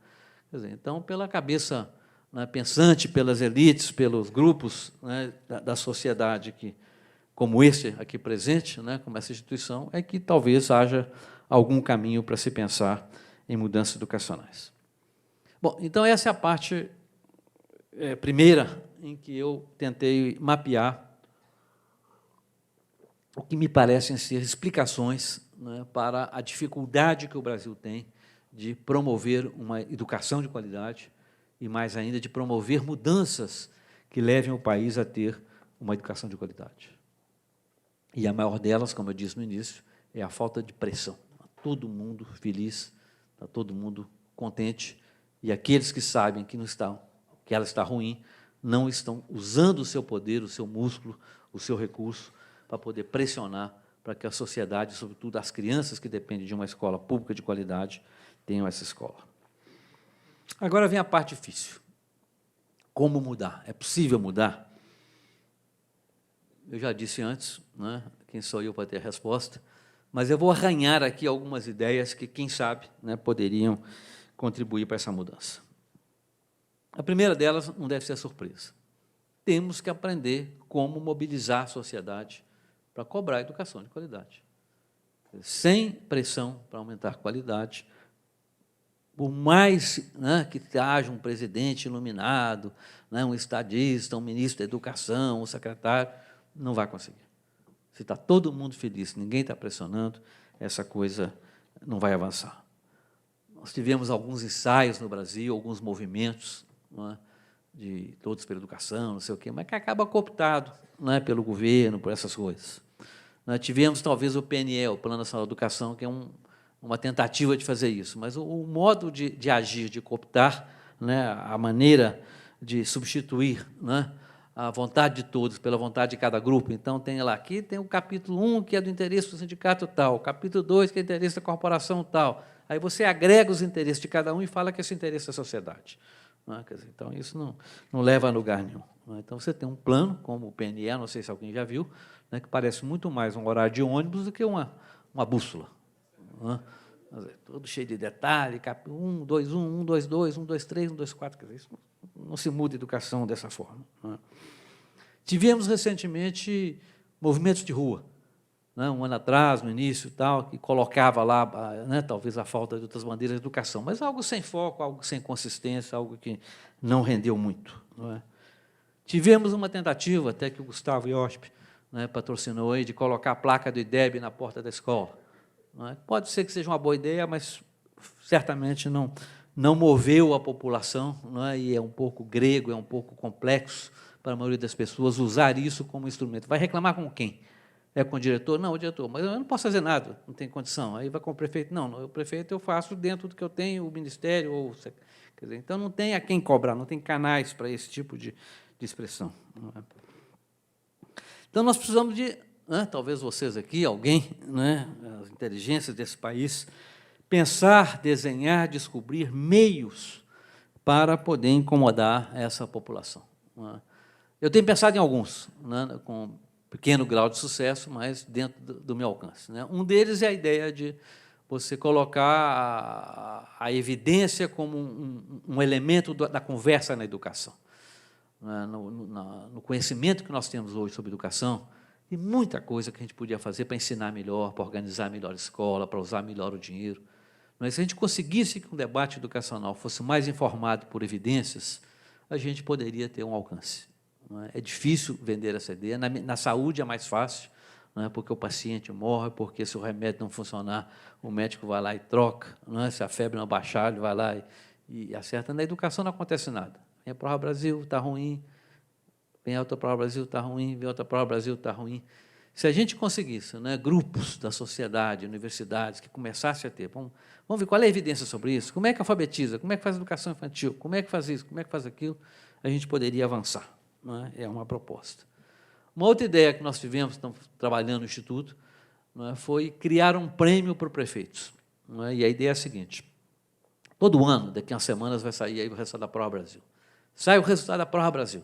Quer dizer, então, pela cabeça pensante, pelas elites, pelos grupos da sociedade, como esse aqui presente, como essa instituição, é que talvez haja algum caminho para se pensar em mudanças educacionais. Bom, então, essa é a parte primeira em que eu tentei mapear o que me parecem ser explicações para a dificuldade que o Brasil tem de promover uma educação de qualidade e, mais ainda, de promover mudanças que levem o país a ter uma educação de qualidade. E a maior delas, como eu disse no início, é a falta de pressão. Está todo mundo feliz, está todo mundo contente, e aqueles que sabem que ela está ruim, não estão usando o seu poder, o seu músculo, o seu recurso para poder pressionar para que a sociedade, sobretudo as crianças que dependem de uma escola pública de qualidade, tenham essa escola. Agora vem a parte difícil. Como mudar? É possível mudar? Eu já disse antes, né, quem sou eu para ter a resposta, mas eu vou arranhar aqui algumas ideias que, quem sabe, né, poderiam contribuir para essa mudança. A primeira delas não deve ser surpresa. Temos que aprender como mobilizar a sociedade para cobrar educação de qualidade. Sem pressão para aumentar a qualidade, por mais, né, que haja um presidente iluminado, né, um estadista, um ministro da educação, um secretário, não vai conseguir. Se está todo mundo feliz, ninguém está pressionando, essa coisa não vai avançar. Nós tivemos alguns ensaios no Brasil, alguns movimentos, não é, de todos pela educação, não sei o quê, mas que acaba cooptado, não é, pelo governo, por essas coisas. Nós tivemos, talvez, o PNE, o Plano Nacional de Educação, que é uma tentativa de fazer isso, mas o modo de agir, de cooptar, né, a maneira de substituir, né, a vontade de todos pela vontade de cada grupo. Então, tem lá, aqui tem o capítulo 1, que é do interesse do sindicato tal, o capítulo 2, que é do interesse da corporação tal. Aí você agrega os interesses de cada um e fala que esse interesse da sociedade. Não é? Quer dizer, então, isso não leva a lugar nenhum. Não é? Então, você tem um plano, como o PNE, não sei se alguém já viu, né, que parece muito mais um horário de ônibus do que uma bússola. Não é? Todo cheio de detalhe, 1, 2, 1, 1, 2, 2, 1, 2, 3, 1, 2, 4. Quer dizer, isso não se muda a educação dessa forma. Não é? Tivemos, recentemente, movimentos de rua. Né, um ano atrás, no início, tal, que colocava lá, né, talvez, a falta de outras bandeiras de educação, mas algo sem foco, algo sem consistência, algo que não rendeu muito. Não é? Tivemos uma tentativa, até que o Gustavo Iosp, né, patrocinou, aí, de colocar a placa do IDEB na porta da escola. Não é? Pode ser que seja uma boa ideia, mas certamente não moveu a população, não é? E é um pouco grego, é um pouco complexo para a maioria das pessoas usar isso como instrumento. Vai reclamar com quem? É com o diretor? Não, o diretor, mas eu não posso fazer nada, não tem condição. Aí vai com o prefeito? Não, o prefeito eu faço dentro do que eu tenho, o ministério, ou, quer dizer, então não tem a quem cobrar, não tem canais para esse tipo de expressão. Não é? Então, nós precisamos de, né, talvez vocês aqui, alguém, né, as inteligências desse país, pensar, desenhar, descobrir meios para poder incomodar essa população. Não é? Eu tenho pensado em alguns, né, com pequeno grau de sucesso, mas dentro do meu alcance. Né? Um deles é a ideia de você colocar a evidência como um elemento da conversa na educação. No conhecimento que nós temos hoje sobre educação, tem muita coisa que a gente podia fazer para ensinar melhor, para organizar melhor a escola, para usar melhor o dinheiro. Mas se a gente conseguisse que um debate educacional fosse mais informado por evidências, a gente poderia ter um alcance. É difícil vender essa ideia. Na saúde é mais fácil, não é? Porque o paciente morre, porque se o remédio não funcionar, o médico vai lá e troca, não é? Se a febre não baixar, ele vai lá e acerta. Na educação não acontece nada. Vem a Prova Brasil, está ruim, vem a outra Prova Brasil, está ruim, vem a outra Prova Brasil, está ruim. Se a gente conseguisse, né, grupos da sociedade, universidades, que começassem a ter, vamos ver qual é a evidência sobre isso, como é que alfabetiza, como é que faz educação infantil, como é que faz isso, como é que faz aquilo, a gente poderia avançar. Não é? É uma proposta. Uma outra ideia que nós tivemos, estamos trabalhando no Instituto, não é, foi criar um prêmio para prefeitos. Não é? E a ideia é a seguinte, todo ano, daqui a umas semanas, vai sair aí o resultado da Prova Brasil. Sai o resultado da Prova Brasil.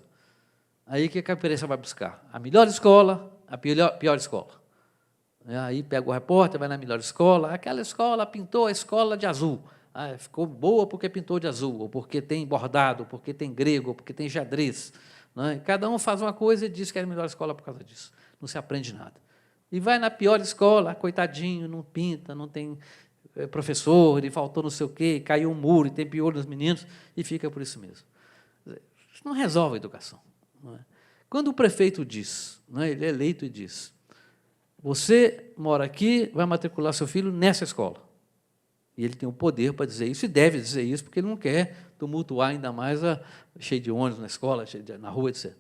Aí o que a imprensa vai buscar? A melhor escola, a pior escola. Aí pega o repórter, vai na melhor escola, aquela escola pintou a escola de azul. Ah, ficou boa porque pintou de azul, ou porque tem bordado, ou porque tem grego, ou porque tem xadrez. Não é? Cada um faz uma coisa e diz que é a melhor escola por causa disso. Não se aprende nada. E vai na pior escola, coitadinho, não pinta, não tem professor, e faltou não sei o quê, caiu um muro, e tem piolho nos meninos, e fica por isso mesmo. Isso não resolve a educação. Não é? Quando o prefeito diz, não é? Ele é eleito e diz, você mora aqui, vai matricular seu filho nessa escola. E ele tem o poder para dizer isso, e deve dizer isso, porque ele não quer tumultuar ainda mais cheio de ônibus na escola, na rua, etc.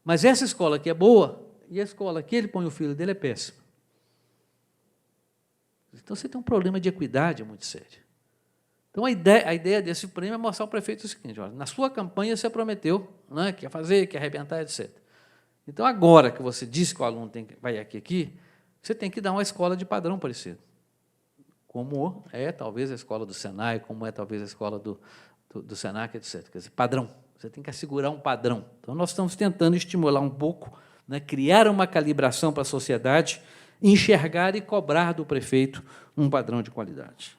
Mas essa escola aqui é boa, e a escola que ele põe o filho dele é péssima. Então, você tem um problema de equidade muito sério. Então, a ideia desse prêmio é mostrar ao prefeito o seguinte: olha, na sua campanha você prometeu, né, que ia fazer, que ia arrebentar, etc. Então, agora que você disse que o aluno vai aqui, você tem que dar uma escola de padrão parecido, como é talvez a escola do Senai, como é talvez a escola do Senac, etc. Quer dizer, padrão. Você tem que assegurar um padrão. Então, nós estamos tentando estimular um pouco, né, criar uma calibração para a sociedade, enxergar e cobrar do prefeito um padrão de qualidade.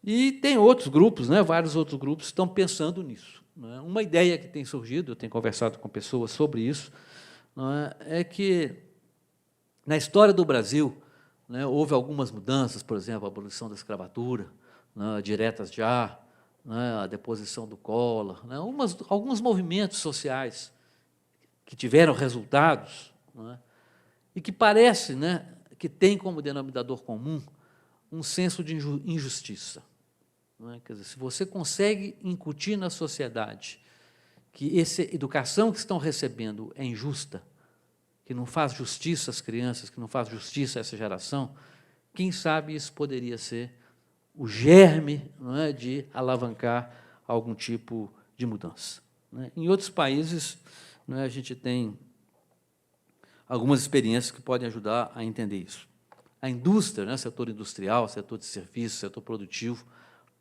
E tem outros grupos, né, vários outros grupos estão pensando nisso. Uma ideia que tem surgido, eu tenho conversado com pessoas sobre isso, é que, na história do Brasil, né, houve algumas mudanças, por exemplo, a abolição da escravatura, né, diretas já, né, a deposição do Collor, né, alguns movimentos sociais que tiveram resultados, né, e que parece, né, que tem como denominador comum um senso de injustiça. Não é? Quer dizer, se você consegue incutir na sociedade que essa educação que estão recebendo é injusta, que não faz justiça às crianças, que não faz justiça a essa geração, quem sabe isso poderia ser o germe, não é, de alavancar algum tipo de mudança. Né? Em outros países, não é, a gente tem algumas experiências que podem ajudar a entender isso. A indústria, né, setor industrial, setor de serviços, setor produtivo,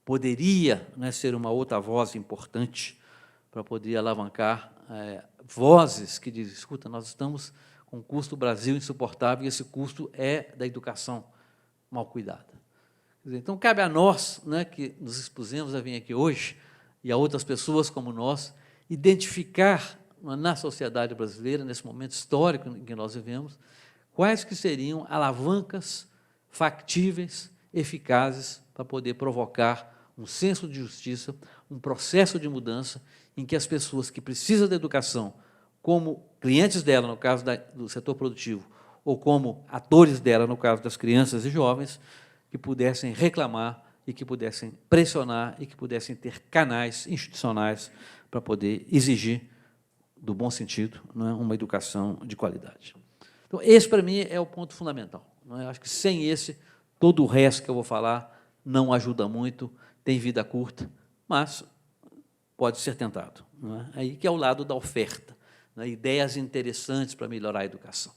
poderia, né, ser uma outra voz importante para poder alavancar vozes que dizem: escuta, nós estamos com um custo do Brasil insuportável e esse custo é da educação mal cuidada. Quer dizer, então, cabe a nós, né, que nos expusemos a vir aqui hoje, e a outras pessoas como nós, identificar na sociedade brasileira, nesse momento histórico em que nós vivemos, quais que seriam alavancas factíveis, eficazes, para poder provocar um senso de justiça, um processo de mudança em que as pessoas que precisam da educação, como clientes dela, no caso do setor produtivo, ou como atores dela, no caso das crianças e jovens, que pudessem reclamar e que pudessem pressionar e que pudessem ter canais institucionais para poder exigir, do bom sentido, não é, uma educação de qualidade. Então, esse, para mim, é o ponto fundamental. Não é? Acho que, sem esse, todo o resto que eu vou falar não ajuda muito, tem vida curta, mas pode ser tentado. Não é? Aí que é o lado da oferta, né? Ideias interessantes para melhorar a educação.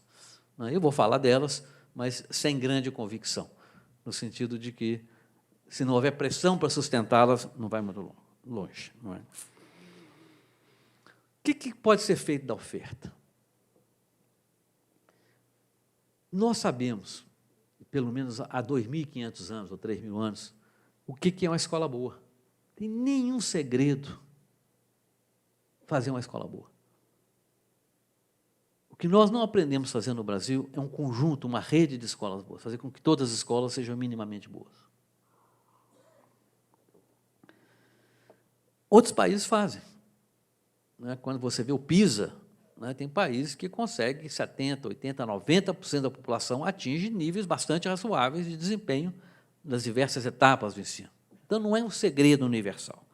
Não é? Eu vou falar delas, mas sem grande convicção, no sentido de que, se não houver pressão para sustentá-las, não vai muito longe. Não é? O que pode ser feito da oferta? Nós sabemos, pelo menos há 2.500 anos ou 3.000 anos, o que é uma escola boa. Não tem nenhum segredo fazer uma escola boa. O que nós não aprendemos a fazer no Brasil é um conjunto, uma rede de escolas boas, fazer com que todas as escolas sejam minimamente boas. Outros países fazem. Quando você vê o PISA, né, tem países que conseguem 70%, 80%, 90% da população atinge níveis bastante razoáveis de desempenho nas diversas etapas do ensino. Então, não é um segredo universal.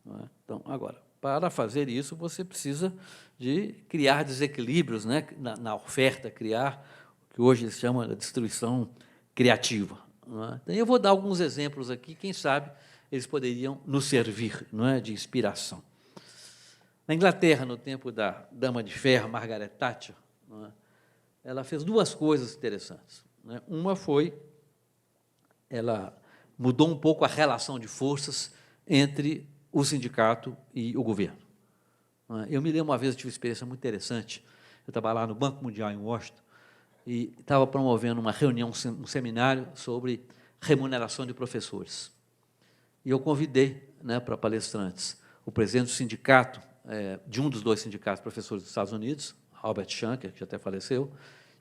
Não é? Então, agora, para fazer isso, você precisa de criar desequilíbrios, né, na oferta, criar o que hoje se chama de destruição criativa. Não é? Então, eu vou dar alguns exemplos aqui, quem sabe eles poderiam nos servir, não é, de inspiração. Na Inglaterra, no tempo da Dama de Ferro, Margaret Thatcher, não é, ela fez duas coisas interessantes. Não é? Uma foi, ela mudou um pouco a relação de forças entre o sindicato e o governo. Não é? Eu me lembro, uma vez, eu tive uma experiência muito interessante. Eu estava lá no Banco Mundial, em Washington, e estava promovendo uma reunião, um seminário sobre remuneração de professores. E eu convidei, né, para palestrantes o presidente do sindicato, de um dos dois sindicatos de professores dos Estados Unidos, Albert Shanker, que já até faleceu,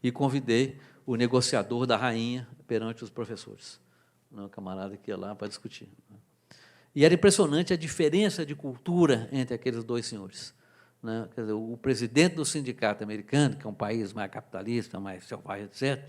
e convidei o negociador da rainha perante os professores, um camarada que ia lá para discutir. E era impressionante a diferença de cultura entre aqueles dois senhores. Né? Quer dizer, o presidente do sindicato americano, que é um país mais capitalista, mais selvagem, etc.,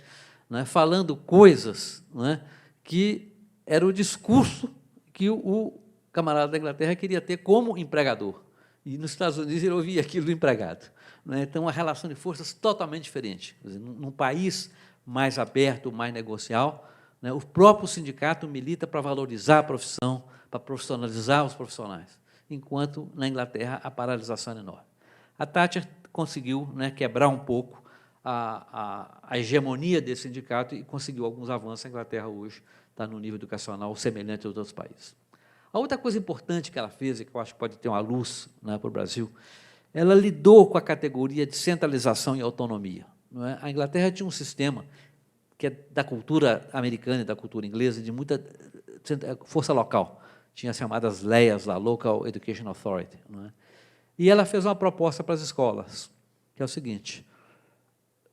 né, falando coisas, né, que era o discurso que o camarada da Inglaterra queria ter como empregador. E, nos Estados Unidos, ele ouvia aquilo do empregado. Né? Então, uma relação de forças totalmente diferente. Quer dizer, num país mais aberto, mais negocial, né? O próprio sindicato milita para valorizar a profissão, para profissionalizar os profissionais, enquanto na Inglaterra a paralisação é enorme. A Thatcher conseguiu, né, quebrar um pouco a hegemonia desse sindicato e conseguiu alguns avanços. A Inglaterra hoje está no nível educacional semelhante aos outros países. A outra coisa importante que ela fez, e que eu acho que pode ter uma luz, né, para o Brasil, ela lidou com a categoria de centralização e autonomia. Não é? A Inglaterra tinha um sistema que é da cultura americana e da cultura inglesa, de muita força local. Tinha as chamadas LEAs, lá, Local Education Authority. Não é? E ela fez uma proposta para as escolas, que é o seguinte: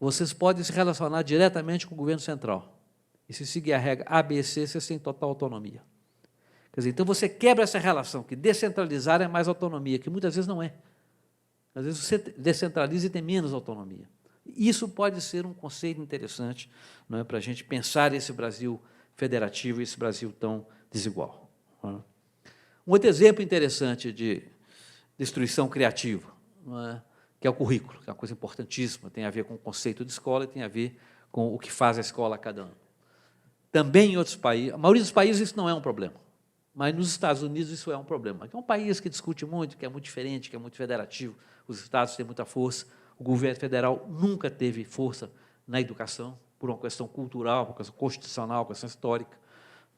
vocês podem se relacionar diretamente com o governo central. E se seguir a regra A, B, C, vocês têm total autonomia. Quer dizer, então você quebra essa relação, que descentralizar é mais autonomia, que muitas vezes não é. Às vezes você descentraliza e tem menos autonomia. Isso pode ser um conceito interessante, não é, para a gente pensar esse Brasil federativo, esse Brasil tão desigual. Não é? Um outro exemplo interessante de destruição criativa, não é, que é o currículo, que é uma coisa importantíssima, tem a ver com o conceito de escola e tem a ver com o que faz a escola a cada ano. Também em outros países, a maioria dos países isso não é um problema, mas nos Estados Unidos isso é um problema. É um país que discute muito, que é muito diferente, que é muito federativo, os estados têm muita força, o governo federal nunca teve força na educação, por uma questão cultural, por uma questão constitucional, por uma questão histórica.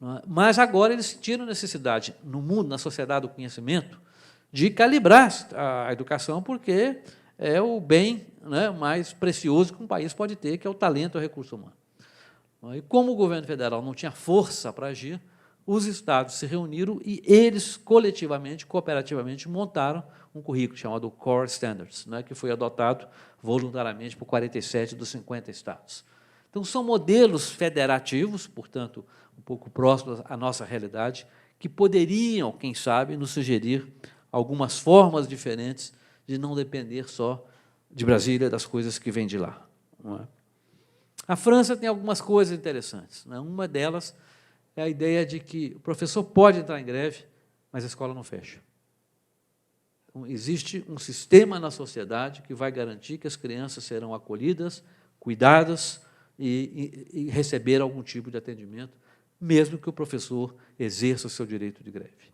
Não é? Mas agora eles sentiram necessidade, no mundo, na sociedade do conhecimento, de calibrar a educação, porque é o bem, né, mais precioso que um país pode ter, que é o talento e o recurso humano. E como o governo federal não tinha força para agir, os estados se reuniram e eles, coletivamente, cooperativamente, montaram um currículo chamado Core Standards, né, que foi adotado voluntariamente por 47 dos 50 estados. Então, são modelos federativos, portanto, um pouco próximos à nossa realidade, que poderiam, quem sabe, nos sugerir algumas formas diferentes de não depender só de Brasília, das coisas que vêm de lá. Não é? A França tem algumas coisas interessantes. Né? Uma delas é a ideia de que o professor pode entrar em greve, mas a escola não fecha. Então, existe um sistema na sociedade que vai garantir que as crianças serão acolhidas, cuidadas e receber algum tipo de atendimento, mesmo que o professor exerça o seu direito de greve.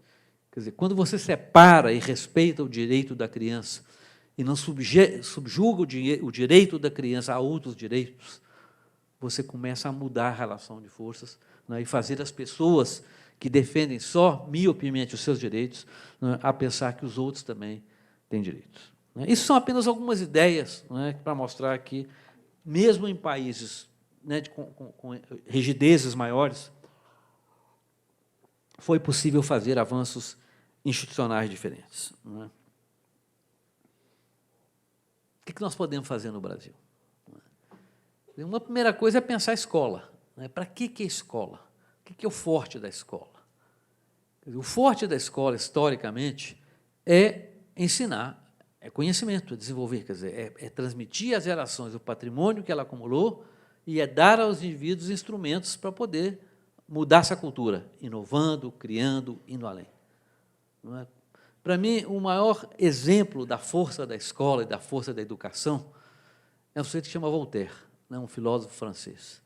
Quer dizer, quando você separa e respeita o direito da criança e não subjuga o direito da criança a outros direitos, você começa a mudar a relação de forças, né, e fazer as pessoas que defendem só miopemente os seus direitos, né, a pensar que os outros também têm direitos. Né. Isso são apenas algumas ideias, né, para mostrar que, mesmo em países, né, com rigidezes maiores, foi possível fazer avanços institucionais diferentes. Não é? O que nós podemos fazer no Brasil? Uma primeira coisa é pensar a escola. Né? Para que é escola? O que é o forte da escola? O forte da escola, historicamente, é ensinar, é conhecimento, é desenvolver, quer dizer, é transmitir às gerações o patrimônio que ela acumulou e é dar aos indivíduos instrumentos para poder mudar essa cultura, inovando, criando, indo além. Não é? Para mim, o maior exemplo da força da escola e da força da educação é um sujeito que se chama Voltaire, né, um filósofo francês.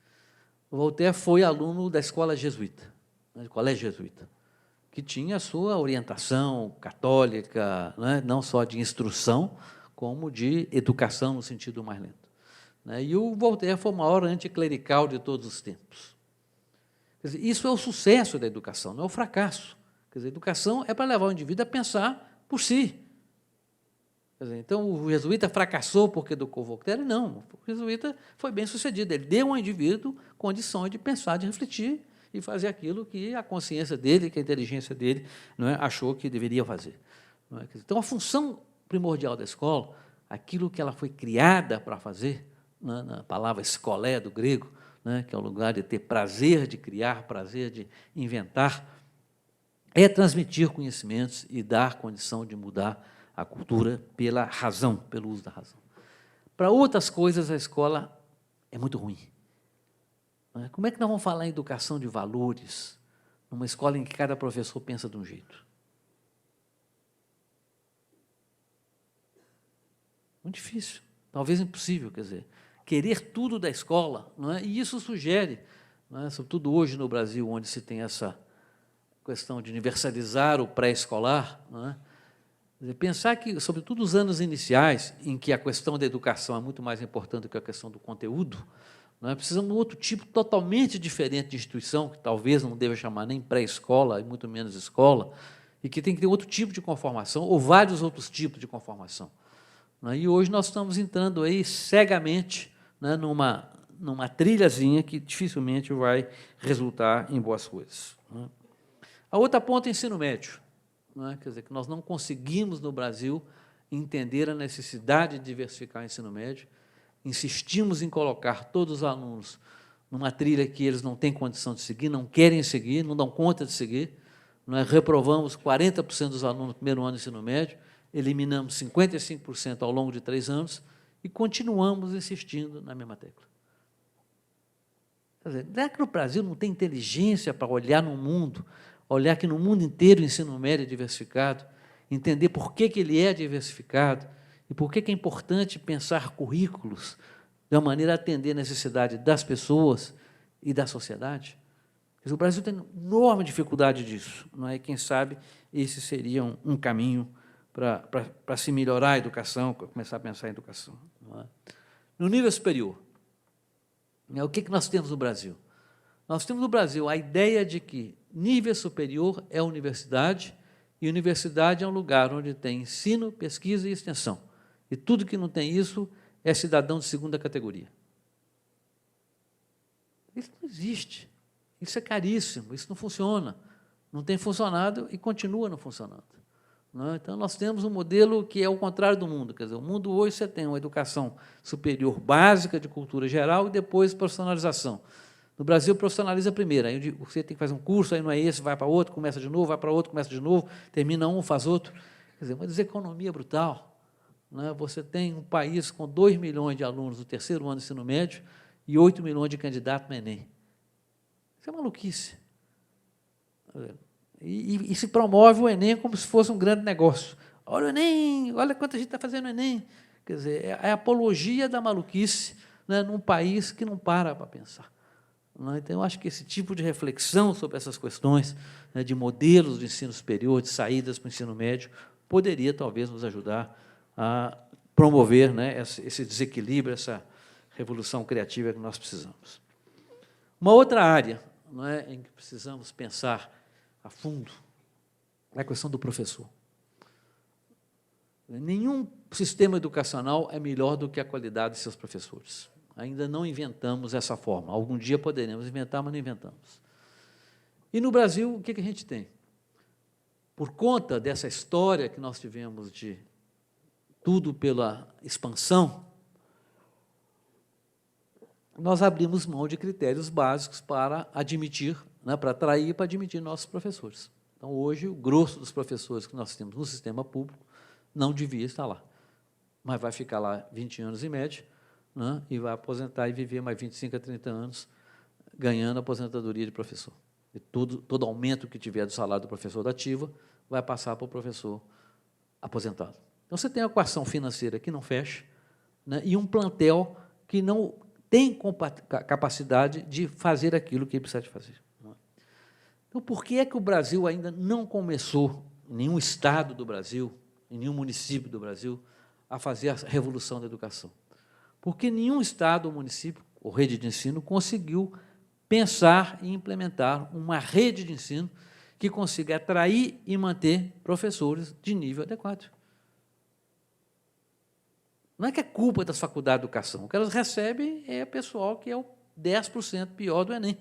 O Voltaire foi aluno da escola jesuíta, né, do colégio jesuíta, que tinha a sua orientação católica, né, não só de instrução, como de educação no sentido mais lento. Né, e o Voltaire foi o maior anticlerical de todos os tempos. Quer dizer, isso é o sucesso da educação, não é o fracasso. Quer dizer, a educação é para levar o indivíduo a pensar por si. Quer dizer, então, o jesuíta fracassou porque educou Voltaire? Não, o jesuíta foi bem sucedido. Ele deu ao indivíduo condições de pensar, de refletir e fazer aquilo que a consciência dele, que a inteligência dele, não é, achou que deveria fazer. Não é? Então, a função primordial da escola, aquilo que ela foi criada para fazer, né, na palavra escolé do grego, né, que é o lugar de ter prazer de criar, prazer de inventar, é transmitir conhecimentos e dar condição de mudar a cultura pela razão, pelo uso da razão. Para outras coisas, a escola é muito ruim. Como é que nós vamos falar em educação de valores numa escola em que cada professor pensa de um jeito? Muito difícil, talvez impossível, quer dizer, querer tudo da escola, não é? E isso sugere, né, sobretudo hoje no Brasil, onde se tem essa questão de universalizar o pré-escolar, né, pensar que, sobretudo os anos iniciais, em que a questão da educação é muito mais importante do que a questão do conteúdo, né, precisamos de um outro tipo totalmente diferente de instituição, que talvez não deva chamar nem pré-escola, e muito menos escola, e que tem que ter outro tipo de conformação, ou vários outros tipos de conformação. Né, e hoje nós estamos entrando aí cegamente, né, numa trilhazinha que dificilmente vai resultar em boas coisas. Né. A outra ponta é o ensino médio. Né? Quer dizer, que nós não conseguimos, no Brasil, entender a necessidade de diversificar o ensino médio, insistimos em colocar todos os alunos numa trilha que eles não têm condição de seguir, não querem seguir, não dão conta de seguir. Nós reprovamos 40% dos alunos no primeiro ano do ensino médio, eliminamos 55% ao longo de 3 anos e continuamos insistindo na mesma tecla. Quer dizer, será que no Brasil não tem inteligência para olhar no mundo, olhar que no mundo inteiro o ensino médio é diversificado, entender por que ele é diversificado e por que é importante pensar currículos de uma maneira a atender a necessidade das pessoas e da sociedade? Quer dizer, o Brasil tem enorme dificuldade disso, não é? Quem sabe esse seria um caminho para se melhorar a educação, começar a pensar em educação. Não é? No nível superior, o que nós temos no Brasil? Nós temos no Brasil a ideia de que nível superior é a universidade, e universidade é um lugar onde tem ensino, pesquisa e extensão. E tudo que não tem isso é cidadão de segunda categoria. Isso não existe. Isso é caríssimo, isso não funciona. Não tem funcionado e continua não funcionando. Não é? Então, nós temos um modelo que é o contrário do mundo. Quer dizer, o mundo hoje você tem uma educação superior básica de cultura geral e depois profissionalização. No Brasil, profissionaliza primeiro, aí você tem que fazer um curso, aí não é esse, vai para outro, começa de novo, vai para outro, começa de novo, termina um, faz outro. Quer dizer, uma deseconomia brutal. Né? Você tem um país com 2 milhões de alunos no terceiro ano do ensino médio e 8 milhões de candidatos no Enem. Isso é maluquice. E se promove o Enem como se fosse um grande negócio. Olha o Enem, olha quanta gente está fazendo o Enem. Quer dizer, é a apologia da maluquice, né, num país que não para pensar. Então, eu acho que esse tipo de reflexão sobre essas questões, né, de modelos de ensino superior, de saídas para o ensino médio, poderia, talvez, nos ajudar a promover, né, esse desequilíbrio, essa revolução criativa que nós precisamos. Uma outra área, não é, em que precisamos pensar a fundo é a questão do professor. Nenhum sistema educacional é melhor do que a qualidade de seus professores. Ainda não inventamos essa forma. Algum dia poderemos inventar, mas não inventamos. E no Brasil, o que a gente tem? Por conta dessa história que nós tivemos de tudo pela expansão, nós abrimos mão de critérios básicos para admitir, né, para atrair e para admitir nossos professores. Então, hoje, o grosso dos professores que nós temos no sistema público não devia estar lá, mas vai ficar lá 20 anos em média, né, e vai aposentar e viver mais 25 a 30 anos ganhando a aposentadoria de professor. E todo aumento que tiver do salário do professor da ativa vai passar para o professor aposentado. Então, você tem uma equação financeira que não fecha, né, e um plantel que não tem capacidade de fazer aquilo que ele precisa de fazer. Então, por que é que o Brasil ainda não começou, em nenhum estado do Brasil, em nenhum município do Brasil, a fazer a revolução da educação? Porque nenhum estado ou município, ou rede de ensino, conseguiu pensar e implementar uma rede de ensino que consiga atrair e manter professores de nível adequado. Não é que é culpa das faculdades de educação, o que elas recebem é pessoal que é o 10% pior do Enem.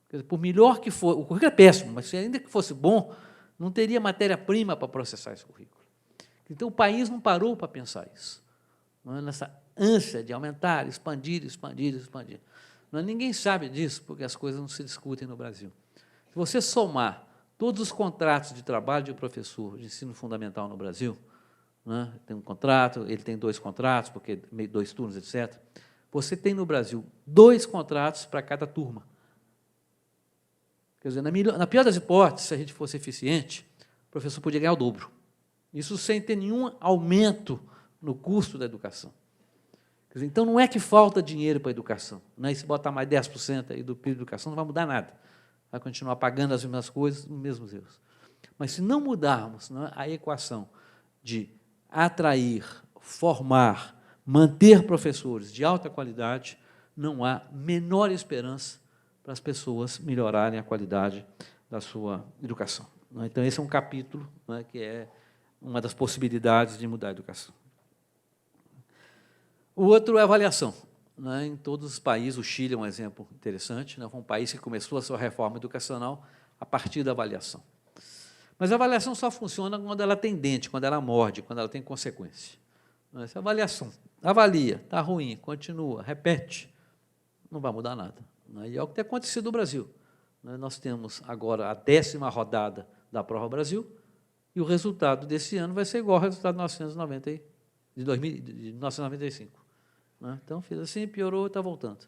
Quer dizer, por melhor que for, o currículo é péssimo, mas se ainda que fosse bom, não teria matéria-prima para processar esse currículo. Então, o país não parou para pensar isso. Não é? Nessa ânsia de aumentar, expandir, expandir, expandir. Não é? Ninguém sabe disso, porque as coisas não se discutem no Brasil. Se você somar todos os contratos de trabalho de um professor de ensino fundamental no Brasil, né, tem um contrato, ele tem 2 contratos, porque 2 turnos, etc. Você tem no Brasil 2 contratos para cada turma. Quer dizer, na pior das hipóteses, se a gente fosse eficiente, o professor podia ganhar o dobro. Isso sem ter nenhum aumento no custo da educação. Quer dizer, então, não é que falta dinheiro para a educação. Né? E se botar mais 10% aí do PIB da educação, não vai mudar nada. Vai continuar pagando as mesmas coisas, os mesmos erros. Mas, se não mudarmos, né, a equação de atrair, formar, manter professores de alta qualidade, não há menor esperança para as pessoas melhorarem a qualidade da sua educação. Né? Então, esse é um capítulo, né, que é uma das possibilidades de mudar a educação. O outro é a avaliação. Né? Em todos os países, o Chile é um exemplo interessante, né? Foi um país que começou a sua reforma educacional a partir da avaliação. Mas a avaliação só funciona quando ela tem dente, quando ela morde, quando ela tem consequência. Essa avaliação, avalia, está ruim, continua, repete, não vai mudar nada. E é o que tem acontecido no Brasil. Nós temos agora a 10ª rodada da Prova Brasil, e o resultado desse ano vai ser igual ao resultado de 1995. Então, fez assim, piorou e está voltando.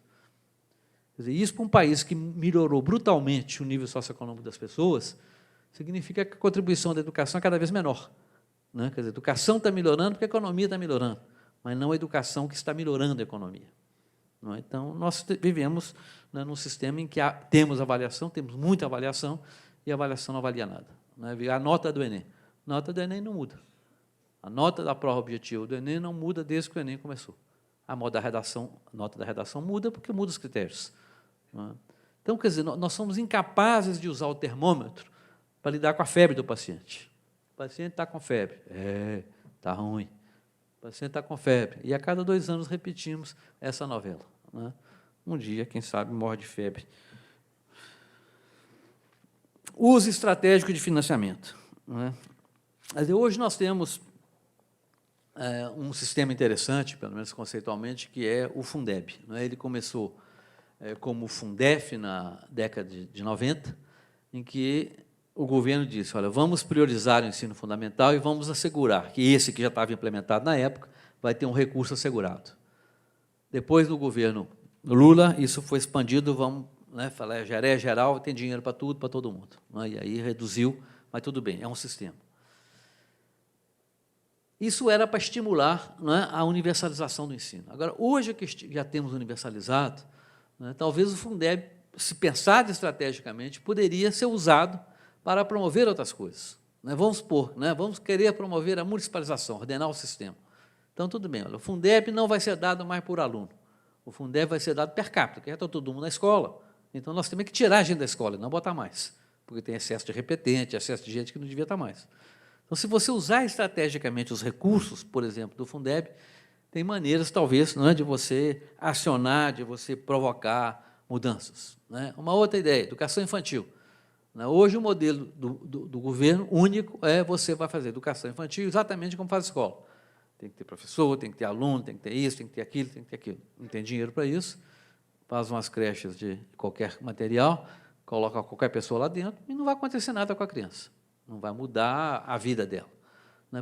Quer dizer, isso para um país que melhorou brutalmente o nível socioeconômico das pessoas, significa que a contribuição da educação é cada vez menor. Quer dizer, a educação está melhorando porque a economia está melhorando, mas não a educação que está melhorando a economia. Então, nós vivemos, né, num sistema em que temos avaliação, temos muita avaliação, e a avaliação não avalia nada. A nota do Enem. A nota do Enem não muda. A nota da prova objetiva do Enem não muda desde que o Enem começou. A nota da redação muda porque muda os critérios. Então, quer dizer, nós somos incapazes de usar o termômetro para lidar com a febre do paciente. O paciente está com febre. Está ruim. O paciente está com febre. E a cada 2 anos repetimos essa novela. Um dia, quem sabe, morre de febre. Uso estratégico de financiamento. Hoje nós temos um sistema interessante, pelo menos conceitualmente, que é o Fundeb. Ele começou como o Fundef na década de 90, em que o governo disse, olha, vamos priorizar o ensino fundamental e vamos assegurar que esse que já estava implementado na época vai ter um recurso assegurado. Depois do governo Lula, isso foi expandido, vamos falar, já é geral, tem dinheiro para tudo, para todo mundo. E aí reduziu, mas tudo bem, é um sistema. Isso era para estimular a universalização do ensino. Agora, hoje que já temos universalizado, talvez o Fundeb, se pensado estrategicamente, poderia ser usado para promover outras coisas. Vamos supor, vamos querer promover a municipalização, ordenar o sistema. Então, tudo bem, olha, o Fundeb não vai ser dado mais por aluno. O Fundeb vai ser dado per capita, porque já está todo mundo na escola. Então, nós temos que tirar a gente da escola e não botar mais, porque tem excesso de repetente, excesso de gente que não devia estar mais. Então, se você usar estrategicamente os recursos, por exemplo, do Fundeb, tem maneiras, talvez, de você acionar, de você provocar mudanças. Uma outra ideia, educação infantil. Hoje, o modelo do governo único é você vai fazer educação infantil exatamente como faz a escola. Tem que ter professor, tem que ter aluno, tem que ter isso, tem que ter aquilo, tem que ter aquilo. Não tem dinheiro para isso, faz umas creches de qualquer material, coloca qualquer pessoa lá dentro e não vai acontecer nada com a criança. Não vai mudar a vida dela.